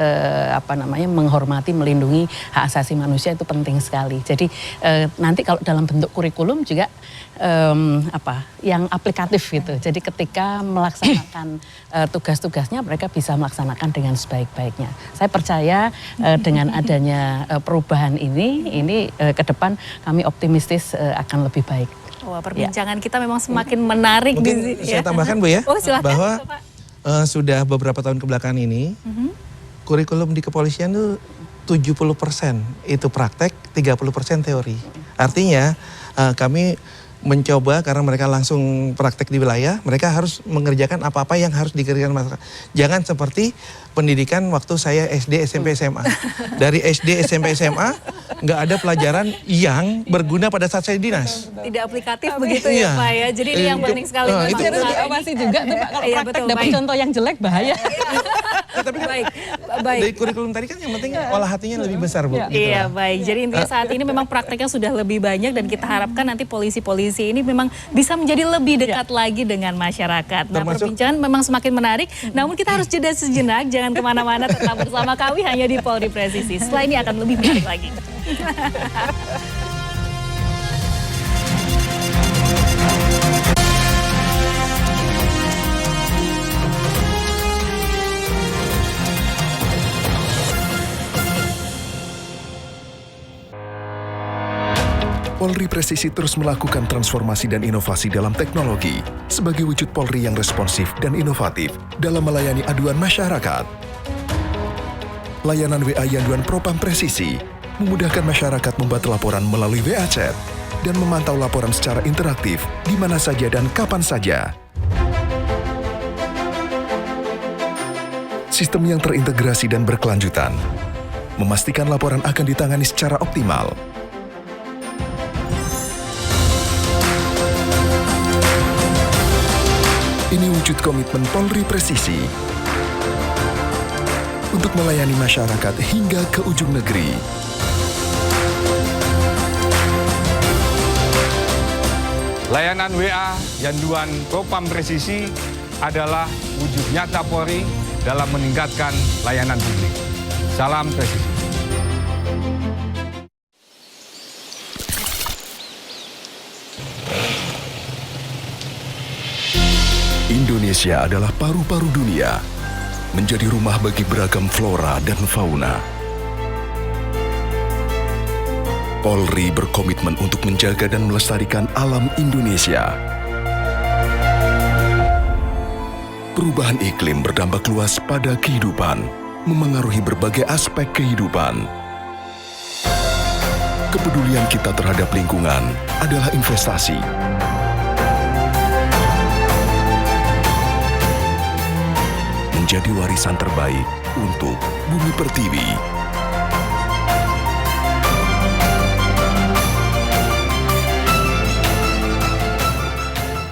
menghormati, melindungi hak asasi manusia itu penting sekali. Jadi nanti kalau dalam bentuk kurikulum juga yang aplikatif gitu. Jadi ketika melaksanakan tugas-tugasnya mereka bisa melaksanakan dengan sebaik-baiknya. Saya percaya dengan adanya perubahan ini ke depan kami optimistis akan lebih baik. Wah, perbincangan kita memang semakin menarik. Mungkin saya tambahkan Bu ya, silakan, bahwa sudah beberapa tahun kebelakang ini kurikulum di kepolisian itu 70% itu praktek, 30% teori. Artinya kami mencoba karena mereka langsung praktek di wilayah, mereka harus mengerjakan apa-apa yang harus dikerjakan masyarakat. Jangan seperti pendidikan waktu saya SD, SMP, SMA. Dari SD, SMP, SMA nggak ada pelajaran yang berguna pada saat saya dinas. Tidak aplikatif begitu ya Pak ya. Jadi ini yang penting sekali. itu Harus diawasi juga tuh Pak. Kalau praktek dapat contoh yang jelek bahaya. Tapi kan baik. dari kurikulum tadi kan yang penting olah hatinya lebih besar Bu. Gitu. Iya baik, jadi intinya saat ini memang prakteknya sudah lebih banyak dan kita harapkan nanti polisi-polisi ini memang bisa menjadi lebih dekat lagi dengan masyarakat. Nah, perbincangan memang semakin menarik, namun kita harus jeda sejenak, jangan kemana-mana, tetap bersama kami hanya di Polri Presisi. Setelah ini akan lebih menarik lagi. Polri Presisi terus melakukan transformasi dan inovasi dalam teknologi sebagai wujud Polri yang responsif dan inovatif dalam melayani aduan masyarakat. Layanan WA Yanduan Propam Presisi memudahkan masyarakat membuat laporan melalui WA Chat dan memantau laporan secara interaktif di mana saja dan kapan saja. Sistem yang terintegrasi dan berkelanjutan memastikan laporan akan ditangani secara optimal. Ini wujud komitmen Polri Presisi untuk melayani masyarakat hingga ke ujung negeri. Layanan WA Yanduan Propam Presisi adalah wujud nyata Polri dalam meningkatkan layanan publik. Salam Presisi. Indonesia adalah paru-paru dunia, menjadi rumah bagi beragam flora dan fauna. Polri berkomitmen untuk menjaga dan melestarikan alam Indonesia. Perubahan iklim berdampak luas pada kehidupan, memengaruhi berbagai aspek kehidupan. Kepedulian kita terhadap lingkungan adalah investasi. Menjadi warisan terbaik untuk Bumi Pertiwi.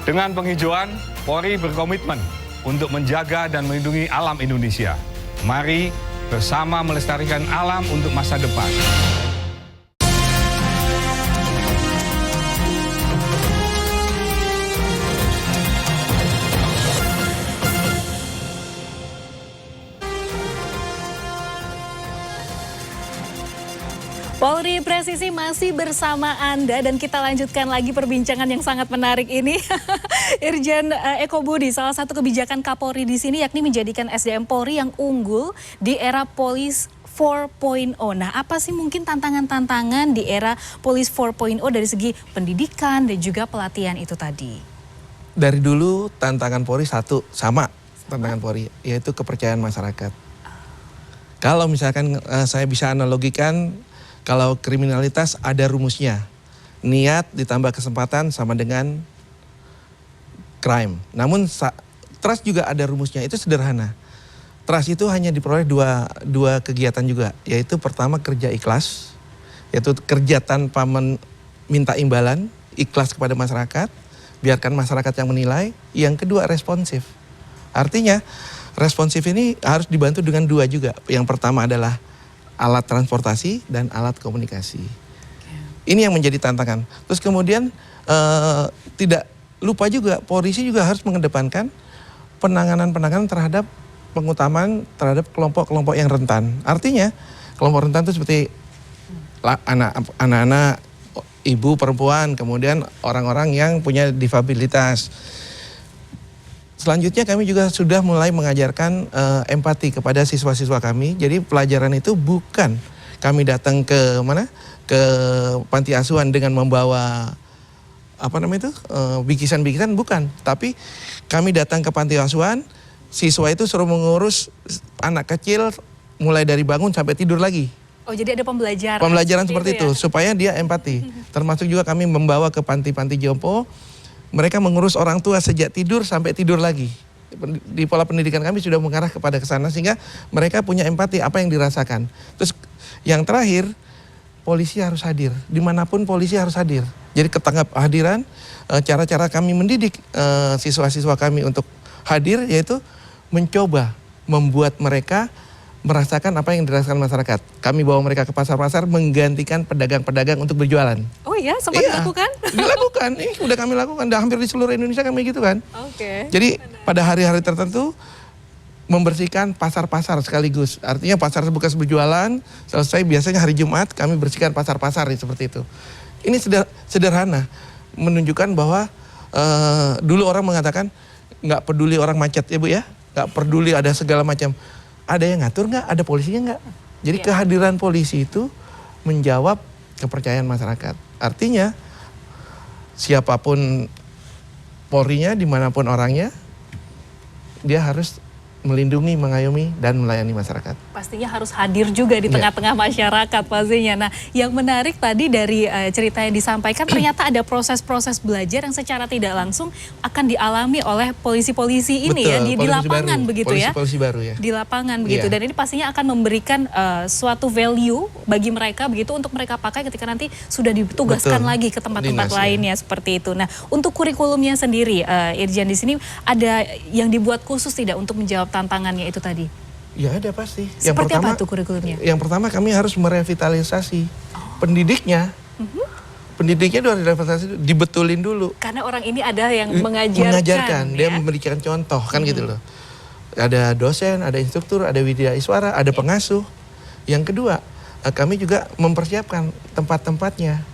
Dengan penghijauan, Polri berkomitmen untuk menjaga dan melindungi alam Indonesia. Mari bersama melestarikan alam untuk masa depan. Polri Presisi masih bersama Anda dan kita lanjutkan lagi perbincangan yang sangat menarik ini. Irjen Eko Budi, salah satu kebijakan Kapolri di sini yakni menjadikan SDM Polri yang unggul di era Polis 4.0. Nah, apa sih mungkin tantangan-tantangan di era Polis 4.0 dari segi pendidikan dan juga pelatihan itu tadi? Dari dulu tantangan Polri sama tantangan Polri, yaitu kepercayaan masyarakat. Kalau misalkan saya bisa analogikan, kalau kriminalitas ada rumusnya, niat ditambah kesempatan sama dengan crime. Namun trust juga ada rumusnya, itu sederhana. Trust itu hanya diperoleh dua kegiatan juga, yaitu pertama kerja ikhlas, yaitu kerja tanpa minta imbalan, ikhlas kepada masyarakat, biarkan masyarakat yang menilai. Yang kedua responsif. Artinya responsif ini harus dibantu dengan dua juga. Yang pertama adalah alat transportasi dan alat komunikasi. Ini yang menjadi tantangan. Terus kemudian tidak lupa juga, polisi juga harus mengedepankan penanganan terhadap pengutamaan terhadap kelompok-kelompok yang rentan. Artinya kelompok rentan itu seperti anak-anak, ibu, perempuan, kemudian orang-orang yang punya difabilitas. Selanjutnya kami juga sudah mulai mengajarkan empati kepada siswa-siswa kami. Jadi pelajaran itu bukan kami datang ke mana? Ke panti asuhan dengan membawa bikisan-bikisan, bukan. Tapi kami datang ke panti asuhan, siswa itu suruh mengurus anak kecil mulai dari bangun sampai tidur lagi. Oh, jadi ada pembelajaran. Pembelajaran seperti itu supaya dia empati. Termasuk juga kami membawa ke panti-panti jompo. Mereka mengurus orang tua sejak tidur sampai tidur lagi. Di pola pendidikan kami sudah mengarah kepada kesana sehingga mereka punya empati apa yang dirasakan. Terus yang terakhir, polisi harus hadir. Dimanapun polisi harus hadir. Jadi kehadiran, cara-cara kami mendidik siswa-siswa kami untuk hadir yaitu mencoba membuat mereka merasakan apa yang dirasakan masyarakat. Kami bawa mereka ke pasar-pasar menggantikan pedagang-pedagang untuk berjualan. Oh iya, sempat dilakukan? Dilakukan, udah kami lakukan, hampir di seluruh Indonesia kami gitu kan. Oke. Jadi pada hari-hari tertentu membersihkan pasar-pasar sekaligus. Artinya pasar bekas berjualan, selesai biasanya hari Jumat kami bersihkan pasar-pasar seperti itu. Ini sederhana, menunjukkan bahwa dulu orang mengatakan nggak peduli orang macet ya Bu ya, nggak peduli ada segala macam. Ada yang ngatur nggak? Ada polisinya nggak? Jadi kehadiran polisi itu menjawab kepercayaan masyarakat. Artinya siapapun Polrinya, dimanapun orangnya, dia harus melindungi, mengayomi, dan melayani masyarakat. Pastinya harus hadir juga di tengah-tengah masyarakat pastinya. Nah, yang menarik tadi dari cerita yang disampaikan ternyata ada proses-proses belajar yang secara tidak langsung akan dialami oleh polisi-polisi ini. Betul, ya di lapangan baru, begitu ya. Polisi baru ya. Di lapangan begitu. Dan ini pastinya akan memberikan suatu value bagi mereka begitu untuk mereka pakai ketika nanti sudah ditugaskan lagi ke tempat-tempat lainnya seperti itu. Nah, untuk kurikulumnya sendiri Irjen di sini ada yang dibuat khusus tidak untuk menjawab tantangannya itu tadi? Ya ada pasti. Seperti apa tuh kurikulumnya? Yang pertama kami harus merevitalisasi pendidiknya. Pendidiknya harus direvitalisasi, dibetulin dulu. Karena orang ini ada yang mengajarkan. Dia memberikan contoh kan gitu loh. Ada dosen, ada instruktur, ada widyaswara, ada pengasuh. Yang kedua, kami juga mempersiapkan tempat-tempatnya.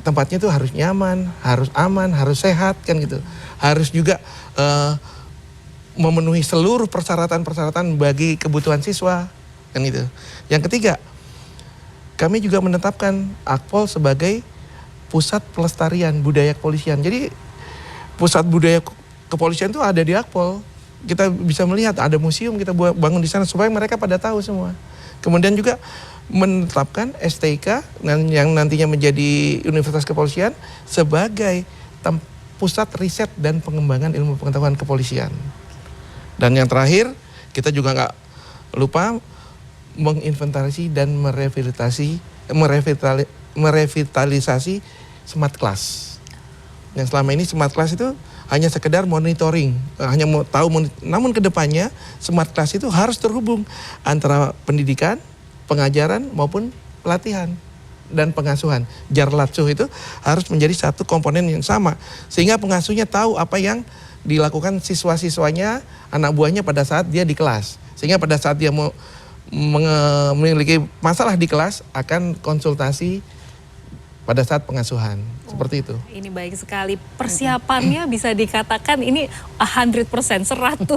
Tempatnya itu harus nyaman, harus aman, harus sehat kan gitu. Harus juga memenuhi seluruh persyaratan-persyaratan bagi kebutuhan siswa kan itu. Yang ketiga, kami juga menetapkan Akpol sebagai pusat pelestarian budaya kepolisian. Jadi pusat budaya kepolisian itu ada di Akpol. kita bisa melihat ada museum kita bangun di sana supaya mereka pada tahu semua. Kemudian juga menetapkan STIK yang nantinya menjadi Universitas Kepolisian sebagai pusat riset dan pengembangan ilmu pengetahuan kepolisian. Dan yang terakhir, kita juga nggak lupa menginventarisasi dan merevitalisasi smart class. Yang selama ini smart class itu hanya sekedar monitoring, hanya mau tahu, namun kedepannya smart class itu harus terhubung antara pendidikan, pengajaran maupun pelatihan dan pengasuhan. Jarlatsuh itu harus menjadi satu komponen yang sama, sehingga pengasuhnya tahu apa yang dilakukan siswa-siswanya, anak buahnya pada saat dia di kelas. Sehingga pada saat dia mau memiliki masalah di kelas akan konsultasi pada saat pengasuhan. Seperti itu. Ini baik sekali. Persiapannya bisa dikatakan ini 100%, 100%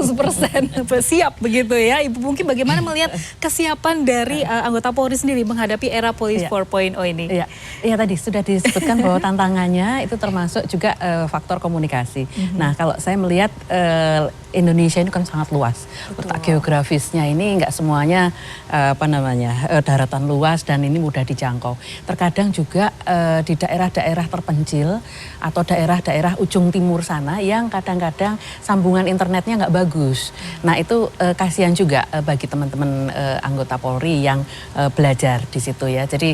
siap begitu ya. Ibu mungkin bagaimana melihat kesiapan dari anggota Polri sendiri menghadapi era Police 4.0 ini? Ya tadi sudah disebutkan bahwa tantangannya itu termasuk juga faktor komunikasi. Nah kalau saya melihat Indonesia ini kan sangat luas. Letak geografisnya ini nggak semuanya daratan luas dan ini mudah dijangkau. Terkadang juga di daerah-daerah terpencil atau daerah-daerah ujung timur sana yang kadang-kadang sambungan internetnya nggak bagus. Nah itu kasihan juga bagi teman-teman anggota Polri yang belajar di situ ya. Jadi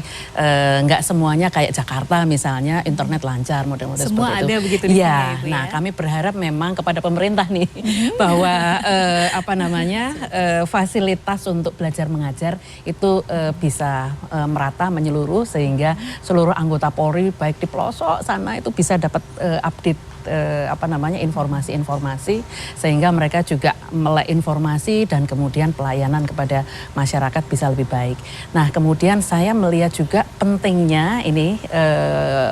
nggak semuanya kayak Jakarta misalnya internet lancar model-model seperti itu. Semua ada begitu di sini. Itu nah kami berharap memang kepada pemerintah nih bahwa fasilitas untuk belajar mengajar itu bisa merata menyeluruh sehingga seluruh anggota Polri baik di pelosok sana itu bisa dapat update informasi-informasi sehingga mereka juga melek informasi dan kemudian pelayanan kepada masyarakat bisa lebih baik. Nah kemudian saya melihat juga pentingnya ini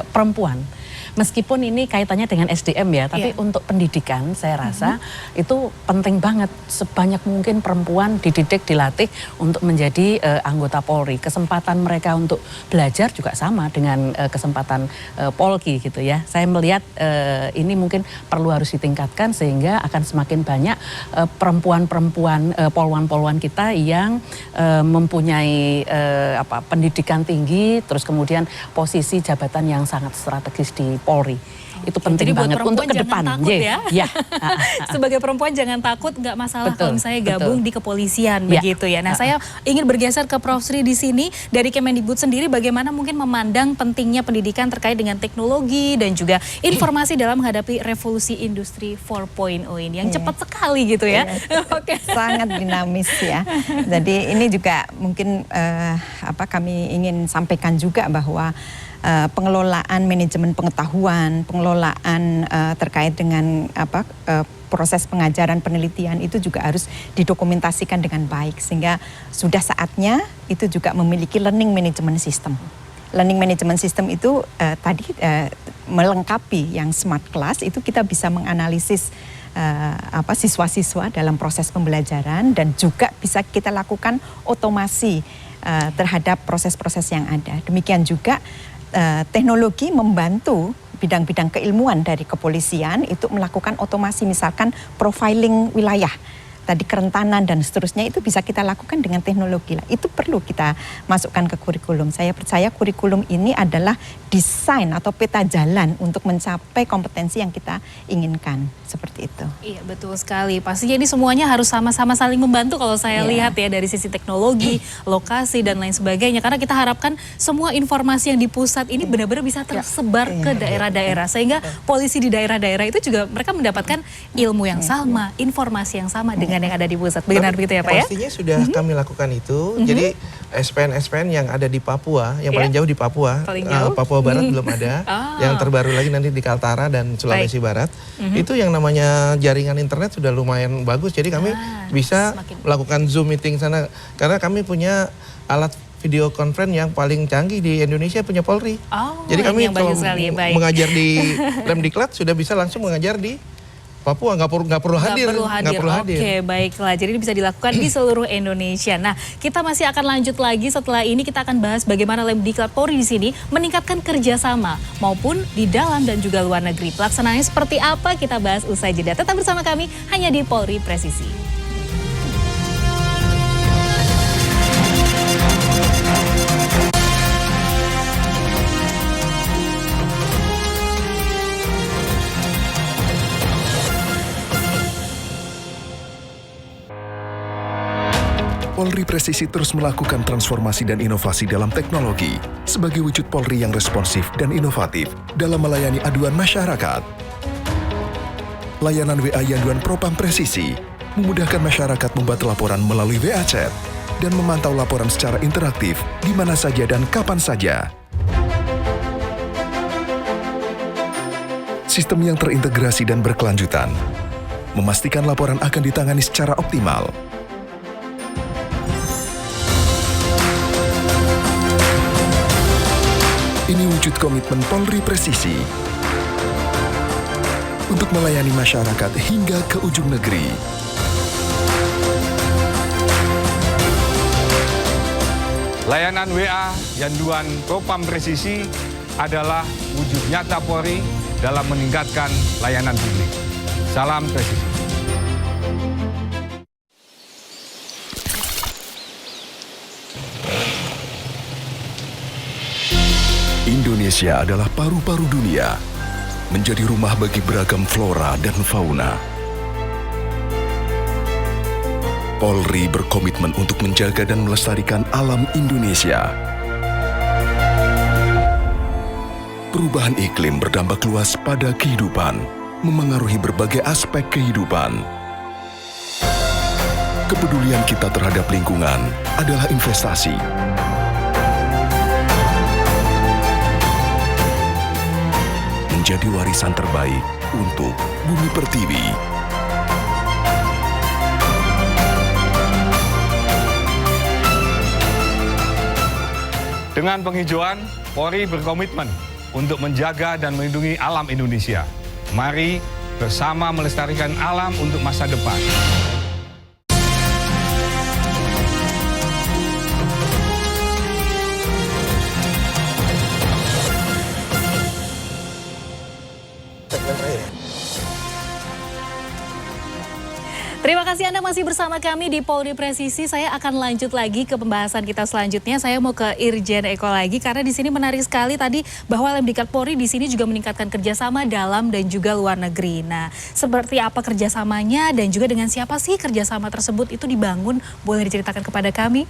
perempuan. Meskipun ini kaitannya dengan SDM ya, tapi untuk pendidikan saya rasa itu penting banget. Sebanyak mungkin perempuan dididik, dilatih untuk menjadi anggota Polri. Kesempatan mereka untuk belajar juga sama dengan kesempatan Polki gitu ya. Saya melihat ini mungkin perlu harus ditingkatkan sehingga akan semakin banyak perempuan-perempuan, polwan-polwan kita yang mempunyai pendidikan tinggi, terus kemudian posisi jabatan yang sangat strategis di Polri. Itu penting banget untuk ke depan. Takut ya. Sebagai perempuan jangan takut, nggak masalah kalau misalnya gabung di kepolisian begitu ya. Nah, saya ingin bergeser ke Prof Sri di sini. Dari Kemendikbud sendiri bagaimana mungkin memandang pentingnya pendidikan terkait dengan teknologi dan juga informasi dalam menghadapi revolusi industri 4.0 ini yang cepat sekali gitu ya. Sangat dinamis ya. Jadi ini juga mungkin kami ingin sampaikan juga bahwa pengelolaan manajemen pengetahuan, pengelolaan terkait dengan proses pengajaran penelitian itu juga harus didokumentasikan dengan baik sehingga sudah saatnya itu juga memiliki learning management system. Learning management system itu melengkapi yang smart class itu kita bisa menganalisis siswa-siswa dalam proses pembelajaran dan juga bisa kita lakukan otomasi terhadap proses-proses yang ada. Demikian juga teknologi membantu bidang-bidang keilmuan dari kepolisian itu melakukan otomasi misalkan profiling wilayah. Tadi kerentanan dan seterusnya itu bisa kita lakukan dengan teknologi lah. Itu perlu kita masukkan ke kurikulum. Saya percaya kurikulum ini adalah desain atau peta jalan untuk mencapai kompetensi yang kita inginkan. Seperti itu. Iya betul sekali. Pastinya ini semuanya harus sama-sama saling membantu kalau saya lihat ya dari sisi teknologi, lokasi dan lain sebagainya. Karena kita harapkan semua informasi yang di pusat ini benar-benar bisa tersebar ke daerah-daerah. Sehingga polisi di daerah-daerah itu juga mereka mendapatkan ilmu yang sama, informasi yang sama dengan yang ada di pusat. Benar begitu ya Pak ya? Pastinya sudah kami lakukan itu. Jadi SPN-SPN yang ada di Papua, yang paling jauh di Papua, Papua Barat belum ada. Yang terbaru lagi nanti di Kaltara dan Sulawesi Barat. Itu yang namanya jaringan internet sudah lumayan bagus. Jadi kami bisa melakukan Zoom meeting sana. Karena kami punya alat video conference yang paling canggih di Indonesia punya Polri. Jadi kami kalau mengajar di Lemdiklat sudah bisa langsung mengajar di Papua nggak perlu hadir. Nggak perlu hadir. Oke, baiklah. Jadi ini bisa dilakukan di seluruh Indonesia. Nah, kita masih akan lanjut lagi setelah ini. Kita akan bahas bagaimana Lemdiklat Polri di sini meningkatkan kerjasama maupun di dalam dan juga luar negeri. Pelaksanaannya seperti apa? Kita bahas usai jeda. Tetap bersama kami hanya di Polri Presisi. Polri Presisi terus melakukan transformasi dan inovasi dalam teknologi sebagai wujud Polri yang responsif dan inovatif dalam melayani aduan masyarakat. Layanan WA Yanduan Propam Presisi memudahkan masyarakat membuat laporan melalui WA Chat dan memantau laporan secara interaktif di mana saja dan kapan saja. Sistem yang terintegrasi dan berkelanjutan memastikan laporan akan ditangani secara optimal. Ini wujud komitmen Polri Presisi untuk melayani masyarakat hingga ke ujung negeri. Layanan WA Yanduan Propam Presisi adalah wujud nyata Polri dalam meningkatkan layanan publik. Salam Presisi. Indonesia adalah paru-paru dunia, menjadi rumah bagi beragam flora dan fauna. Polri berkomitmen untuk menjaga dan melestarikan alam Indonesia. Perubahan iklim berdampak luas pada kehidupan, memengaruhi berbagai aspek kehidupan. Kepedulian kita terhadap lingkungan adalah investasi. Menjadi warisan terbaik untuk Bumi Pertiwi. Dengan penghijauan, Polri berkomitmen untuk menjaga dan melindungi alam Indonesia. Mari bersama melestarikan alam untuk masa depan. Terima kasih Anda masih bersama kami di Polri Presisi. Saya akan lanjut lagi ke pembahasan kita selanjutnya. Saya mau ke Irjen Eko lagi karena di sini menarik sekali tadi bahwa Lemdiklat Polri di sini juga meningkatkan kerjasama dalam dan juga luar negeri. Nah, seperti apa kerjasamanya dan juga dengan siapa sih kerjasama tersebut itu dibangun? Boleh diceritakan kepada kami?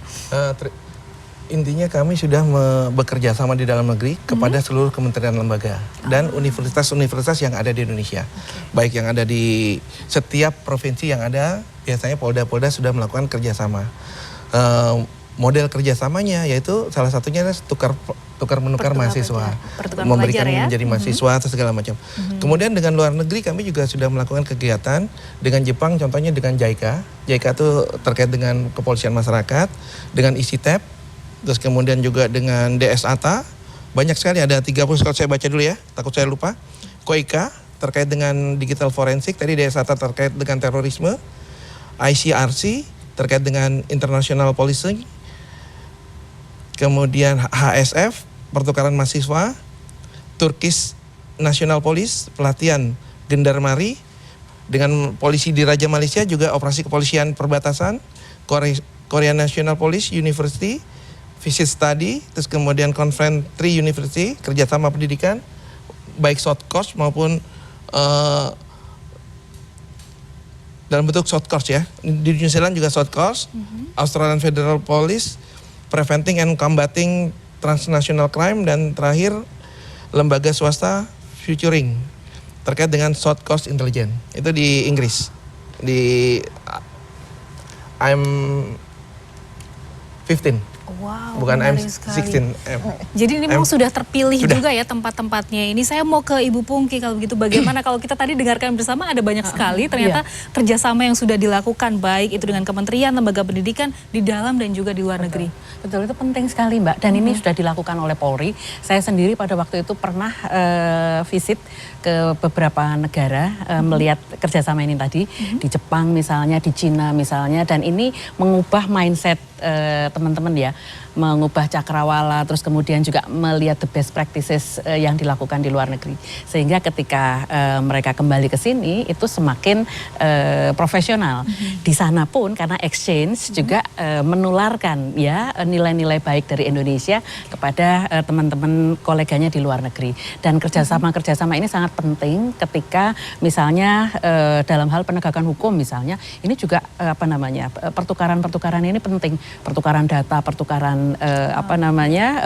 Intinya kami sudah bekerja sama di dalam negeri kepada seluruh kementerian lembaga dan universitas-universitas yang ada di Indonesia. Baik yang ada di setiap provinsi yang ada, biasanya Polda-Polda sudah melakukan kerjasama. Model kerjasamanya yaitu salah satunya adalah tukar-menukar mahasiswa. Memberikan menjadi mahasiswa atau segala macam. Kemudian dengan luar negeri kami juga sudah melakukan kegiatan dengan Jepang, contohnya dengan JICA. JICA itu terkait dengan kepolisian masyarakat, dengan ISITEP, terus kemudian juga dengan DSATA, banyak sekali, ada 30, kalau saya baca dulu ya, takut saya lupa. KOIKA terkait dengan digital forensik, tadi DSATA terkait dengan terorisme, ICRC terkait dengan international policing, kemudian HSF, pertukaran mahasiswa, Turkish National Police, pelatihan gendarmeri, dengan polisi di Raja Malaysia juga operasi kepolisian perbatasan, Korea National Police University, visit study, terus kemudian Coventry University, kerjasama pendidikan, baik short course maupun dalam bentuk short course ya. Di New Zealand juga short course, Australian Federal Police, Preventing and Combating Transnational Crime, dan terakhir lembaga swasta Futuring, terkait dengan short course intelligence. Itu di Inggris, di I'm 15. Wow, bukan menarik sekali. M16. Jadi ini memang sudah terpilih Sudah. juga ya tempat-tempatnya. Ini saya mau ke Ibu Pungki kalau begitu. Bagaimana kalau kita tadi dengarkan bersama ada banyak sekali ternyata kerjasama yang sudah dilakukan baik itu dengan kementerian, lembaga pendidikan di dalam dan juga di luar negeri. Betul, itu penting sekali Mbak. Dan ini sudah dilakukan oleh Polri. Saya sendiri pada waktu itu pernah visit ke beberapa negara melihat kerjasama ini tadi. Di Jepang misalnya, di Cina misalnya. Dan ini mengubah mindset teman-teman ya. Mengubah cakrawala, terus kemudian juga melihat the best practices yang dilakukan di luar negeri. Sehingga ketika mereka kembali ke sini itu semakin profesional. Di sana pun karena exchange juga menularkan ya nilai-nilai baik dari Indonesia kepada teman-teman koleganya di luar negeri. Dan kerjasama ini sangat penting ketika misalnya dalam hal penegakan hukum misalnya, ini juga pertukaran-pertukaran ini penting. Pertukaran data, pertukaran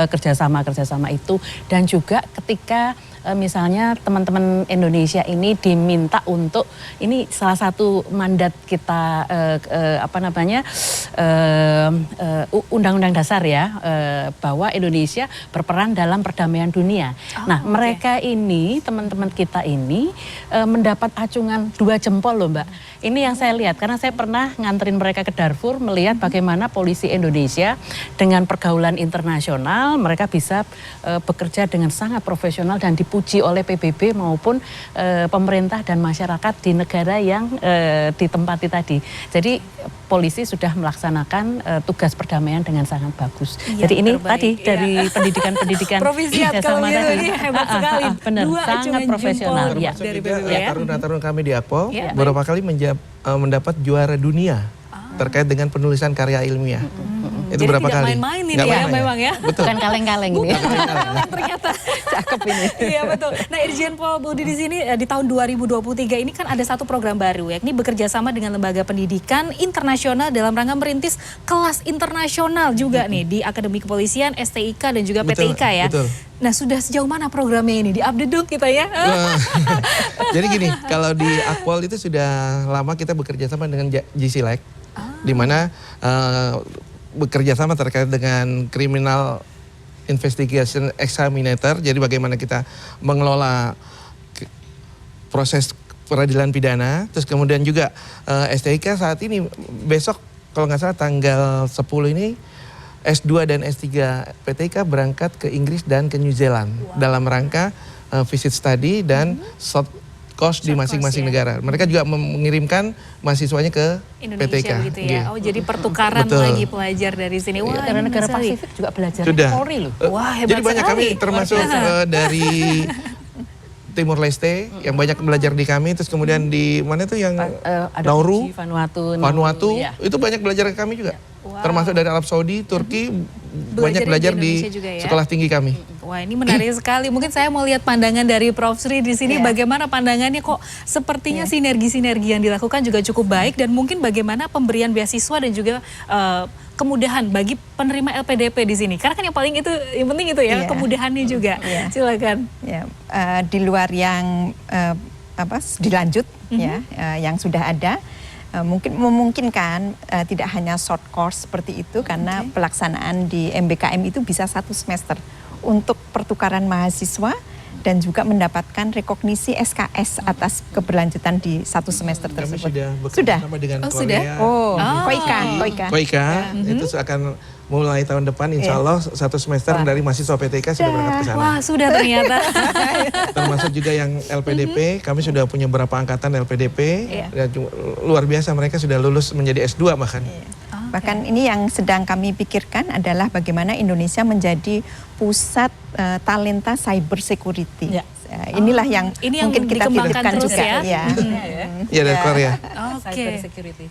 kerjasama itu, dan juga ketika misalnya teman-teman Indonesia ini diminta untuk, ini salah satu mandat kita undang-undang dasar ya, bahwa Indonesia berperan dalam perdamaian dunia. Mereka ini, teman-teman kita ini mendapat acungan 2 jempol loh Mbak. Ini yang saya lihat, karena saya pernah nganterin mereka ke Darfur, melihat bagaimana polisi Indonesia dengan pergaulan internasional, mereka bisa bekerja dengan sangat profesional dan dipuji oleh PBB maupun pemerintah dan masyarakat di negara yang ditempati tadi. Jadi polisi sudah melaksanakan tugas perdamaian dengan sangat bagus. Ya, jadi ini terbaik, tadi dari pendidikan Provisiat kalau gitu, ini hebat sekali. Benar, 2 sangat acungan profesional. jempol Ya. dari juga PBB ya. taruna-taruna kami di Akpol beberapa kali mendapat juara dunia terkait dengan penulisan karya ilmiah. Itu Jadi berapa tidak kali? main-main ini Nggak ya main-main. memang ya. Betul. Bukan kaleng-kaleng ini. Ternyata. Cakep ini. Iya betul. Nah Irjen Pol Budi di sini di tahun 2023 ini kan ada satu program baru, yakni bekerja sama dengan lembaga pendidikan internasional dalam rangka merintis kelas internasional juga nih di Akademi Kepolisian, STIK dan juga Betul, PTIK ya. betul. Nah sudah sejauh mana programnya ini? Diupdate dong kita ya. Jadi gini, kalau di Akpol itu sudah lama kita bekerja sama dengan GCLEC, di mana bekerja sama terkait dengan Criminal Investigation Examinator. Jadi bagaimana kita mengelola proses peradilan pidana. Terus kemudian juga STIK saat ini besok kalau nggak salah tanggal 10 ini S2 dan S3 PTIK berangkat ke Inggris dan ke New Zealand dalam rangka visit study dan short course di masing-masing negara. Mereka juga mengirimkan mahasiswanya ke Indonesia PTIK. gitu ya. Oh jadi pertukaran Betul. lagi pelajar dari sini. Wah, Karena ini negara menarik. Pasifik juga belajar Sudah. Polri loh. Wah, hebat Jadi banyak sekali. kami termasuk Luar biasa. dari Timur Leste yang banyak belajar di kami, terus kemudian di mana tuh yang Ada Nauru, Fiji, Vanuatu, Vanuatu, ya. itu banyak belajar ke kami juga. Wow. Termasuk dari Arab Saudi, Turki, banyak belajar di Indonesia juga ya. sekolah tinggi kami. Wah ini menarik sekali. Mungkin saya mau lihat pandangan dari Prof. Sri di sini. Bagaimana pandangannya, kok sepertinya sinergi-sinergi yang dilakukan juga cukup baik. Dan mungkin bagaimana pemberian beasiswa dan juga kemudahan bagi penerima LPDP di sini. Karena kan yang paling itu, yang penting itu ya, kemudahannya juga. Silakan. Ya, di luar yang dilanjut ya, yang sudah ada. Mungkin memungkinkan tidak hanya short course seperti itu, karena pelaksanaan di MBKM itu bisa 1 semester untuk pertukaran mahasiswa dan juga mendapatkan rekognisi SKS atas keberlanjutan di 1 semester Kami tersebut. sudah bekerja sama dengan Korea. Koika. Itu akan mulai tahun depan insya Allah 1 semester dari mahasiswa PTIK sudah berangkat ke sana. Wah sudah ternyata. Termasuk juga yang LPDP, kami sudah punya beberapa angkatan LPDP, dan luar biasa mereka sudah lulus menjadi S2 bahkan. Bahkan ini yang sedang kami pikirkan adalah bagaimana Indonesia menjadi pusat talenta cyber security. Inilah yang mungkin kita dikembangkan pikirkan terus juga. ya. Iya dari Korea. Oke. Cyber security.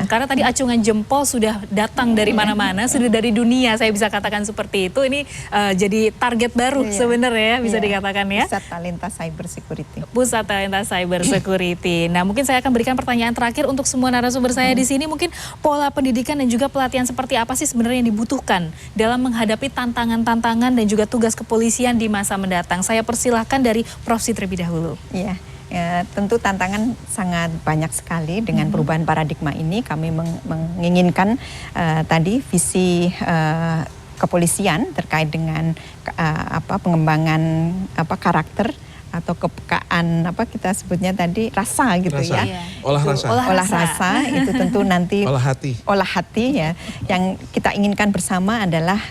Karena tadi acungan jempol sudah datang dari mana-mana, sudah dari dunia, saya bisa katakan seperti itu. Ini jadi target baru sebenarnya bisa dikatakan ya. Pusat talenta cyber security. Pusat talenta cyber security. Nah mungkin saya akan berikan pertanyaan terakhir untuk semua narasumber saya di sini. Mungkin pola pendidikan dan juga pelatihan seperti apa sih sebenarnya yang dibutuhkan dalam menghadapi tantangan-tantangan dan juga tugas kepolisian di masa mendatang. Saya persilahkan dari Prof. Sri terlebih dahulu. Iya, Ya, tentu tantangan sangat banyak sekali dengan perubahan paradigma ini. Kami menginginkan tadi visi kepolisian terkait dengan pengembangan karakter atau kepekaan kita sebutnya tadi rasa gitu Rasa. ya. Olah rasa itu tentu nanti Olah hati ya. Yang kita inginkan bersama adalah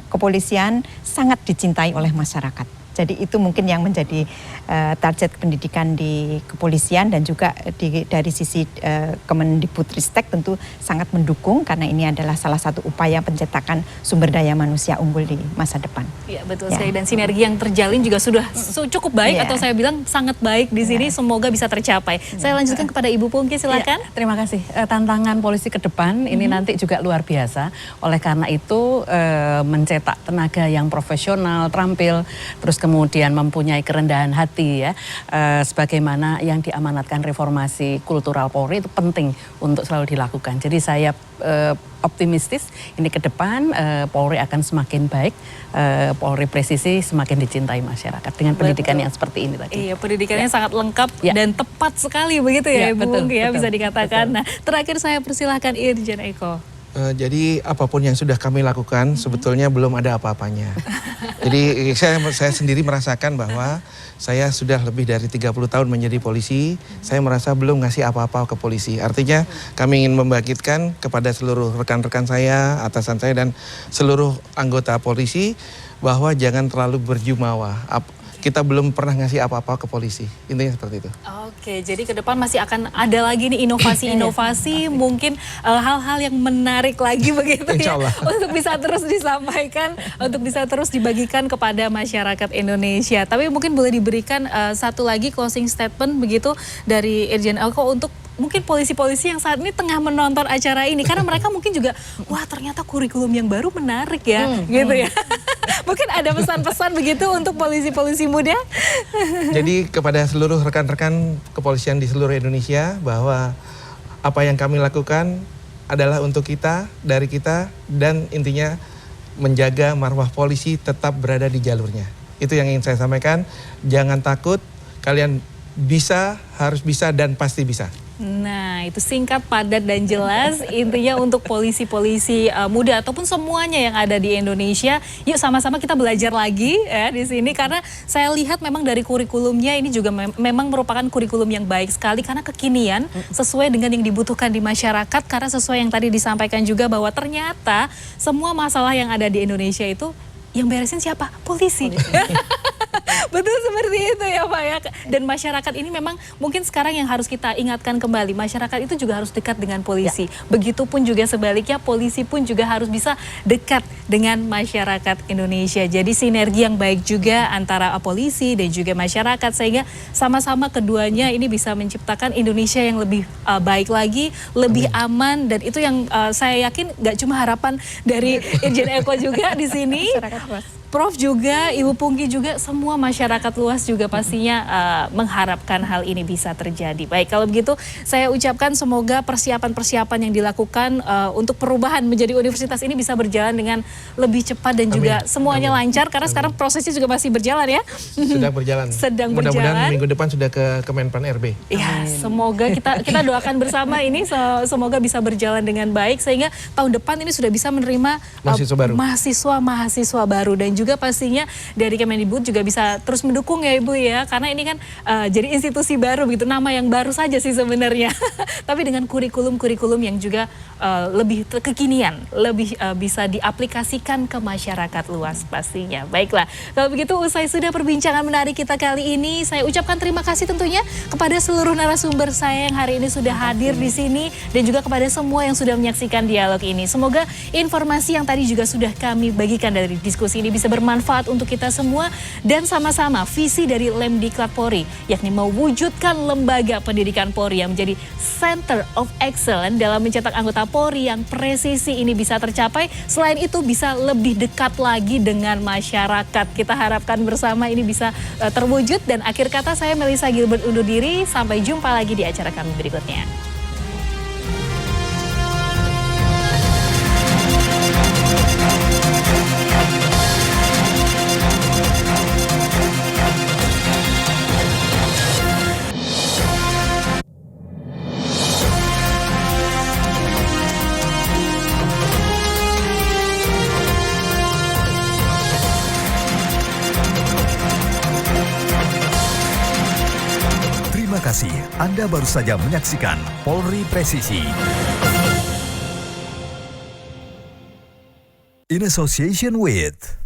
kepolisian sangat dicintai oleh masyarakat. Jadi itu mungkin yang menjadi target pendidikan di kepolisian dan juga dari sisi Kemendikbudristek tentu sangat mendukung karena ini adalah salah satu upaya pencetakan sumber daya manusia unggul di masa depan. Iya betul sekali, dan sinergi yang terjalin juga sudah cukup baik atau saya bilang sangat baik di sini, semoga bisa tercapai. Saya lanjutkan kepada Ibu Pungki, silakan. Terima kasih. Tantangan polisi ke depan ini nanti juga luar biasa. Oleh karena itu mencetak tenaga yang profesional, terampil, terus kemudian mempunyai kerendahan hati ya, sebagaimana yang diamanatkan reformasi kultural Polri itu penting untuk selalu dilakukan. Jadi saya optimistis ini ke depan Polri akan semakin baik, Polri presisi semakin dicintai masyarakat dengan pendidikan yang seperti ini tadi. Iya, pendidikannya sangat lengkap dan tepat sekali begitu ya, Ibu Pungki ya, bisa dikatakan. Nah, terakhir saya persilahkan Irjen Eko. Jadi apapun yang sudah kami lakukan sebetulnya belum ada apa-apanya. Jadi saya sendiri merasakan bahwa saya sudah lebih dari 30 tahun menjadi polisi, saya merasa belum ngasih apa-apa ke polisi. Artinya kami ingin membangkitkan kepada seluruh rekan-rekan saya, atasan saya dan seluruh anggota polisi bahwa jangan terlalu berjumawa. Kita belum pernah ngasih apa-apa ke polisi, intinya seperti itu. Oke, jadi ke depan masih akan ada lagi nih inovasi-inovasi, mungkin hal-hal yang menarik lagi begitu ya, untuk bisa terus disampaikan, untuk bisa terus dibagikan kepada masyarakat Indonesia. Tapi mungkin boleh diberikan satu lagi closing statement begitu dari Irjen Eko untuk mungkin polisi-polisi yang saat ini tengah menonton acara ini, karena mereka mungkin juga, wah ternyata kurikulum yang baru menarik ya, gitu ya. Mungkin ada pesan-pesan begitu untuk polisi-polisi muda? Jadi kepada seluruh rekan-rekan kepolisian di seluruh Indonesia bahwa apa yang kami lakukan adalah untuk kita, dari kita, dan intinya menjaga marwah polisi tetap berada di jalurnya. Itu yang ingin saya sampaikan, jangan takut, kalian bisa, harus bisa, dan pasti bisa. Nah, itu singkat, padat, dan jelas. Intinya untuk polisi-polisi muda ataupun semuanya yang ada di Indonesia, yuk sama-sama kita belajar lagi ya di sini. Karena saya lihat memang dari kurikulumnya ini juga memang merupakan kurikulum yang baik sekali karena kekinian sesuai dengan yang dibutuhkan di masyarakat. Karena sesuai yang tadi disampaikan juga bahwa ternyata semua masalah yang ada di Indonesia itu yang beresin siapa? Polisi. Betul seperti itu ya Pak ya. Dan masyarakat ini memang mungkin sekarang yang harus kita ingatkan kembali, masyarakat itu juga harus dekat dengan polisi. Begitupun juga sebaliknya, polisi pun juga harus bisa dekat dengan masyarakat Indonesia. Jadi sinergi yang baik juga antara polisi dan juga masyarakat, sehingga sama-sama keduanya ini bisa menciptakan Indonesia yang lebih baik lagi, lebih aman. Dan itu yang saya yakin gak cuma harapan dari Irjen Eko juga di sini, Prof juga, Ibu Pungki juga, semua masyarakat luas juga pastinya mengharapkan hal ini bisa terjadi. Baik, kalau begitu saya ucapkan semoga persiapan-persiapan yang dilakukan untuk perubahan menjadi universitas ini bisa berjalan dengan lebih cepat dan juga semuanya lancar, karena sekarang prosesnya juga masih berjalan ya. Sedang berjalan. Sedang berjalan. Mudah-mudahan minggu depan sudah ke Kemenpan RB. Ya, semoga kita doakan bersama ini semoga bisa berjalan dengan baik sehingga tahun depan ini sudah bisa menerima mahasiswa baru, dan juga pastinya dari Kemendikbud juga bisa terus mendukung ya Ibu ya, karena ini kan jadi institusi baru begitu, nama yang baru saja sih sebenarnya. Tapi dengan kurikulum yang juga lebih kekinian, lebih bisa diaplikasikan ke masyarakat luas pastinya. Baiklah, kalau begitu usai sudah perbincangan menarik kita kali ini, saya ucapkan terima kasih tentunya kepada seluruh narasumber saya yang hari ini sudah hadir di sini, dan juga kepada semua yang sudah menyaksikan dialog ini. Semoga informasi yang tadi juga sudah kami bagikan dari diskusi ini bisa bermanfaat untuk kita semua, dan sama-sama visi dari Lemdiklat Polri yakni mewujudkan lembaga pendidikan Polri yang menjadi Center of Excellence dalam mencetak anggota Polri yang presisi ini bisa tercapai. Selain itu bisa lebih dekat lagi dengan masyarakat. Kita harapkan bersama ini bisa terwujud, dan akhir kata saya Melisa Gilbert undur diri, sampai jumpa lagi di acara kami berikutnya. Anda baru saja menyaksikan Polri Presisi. In association with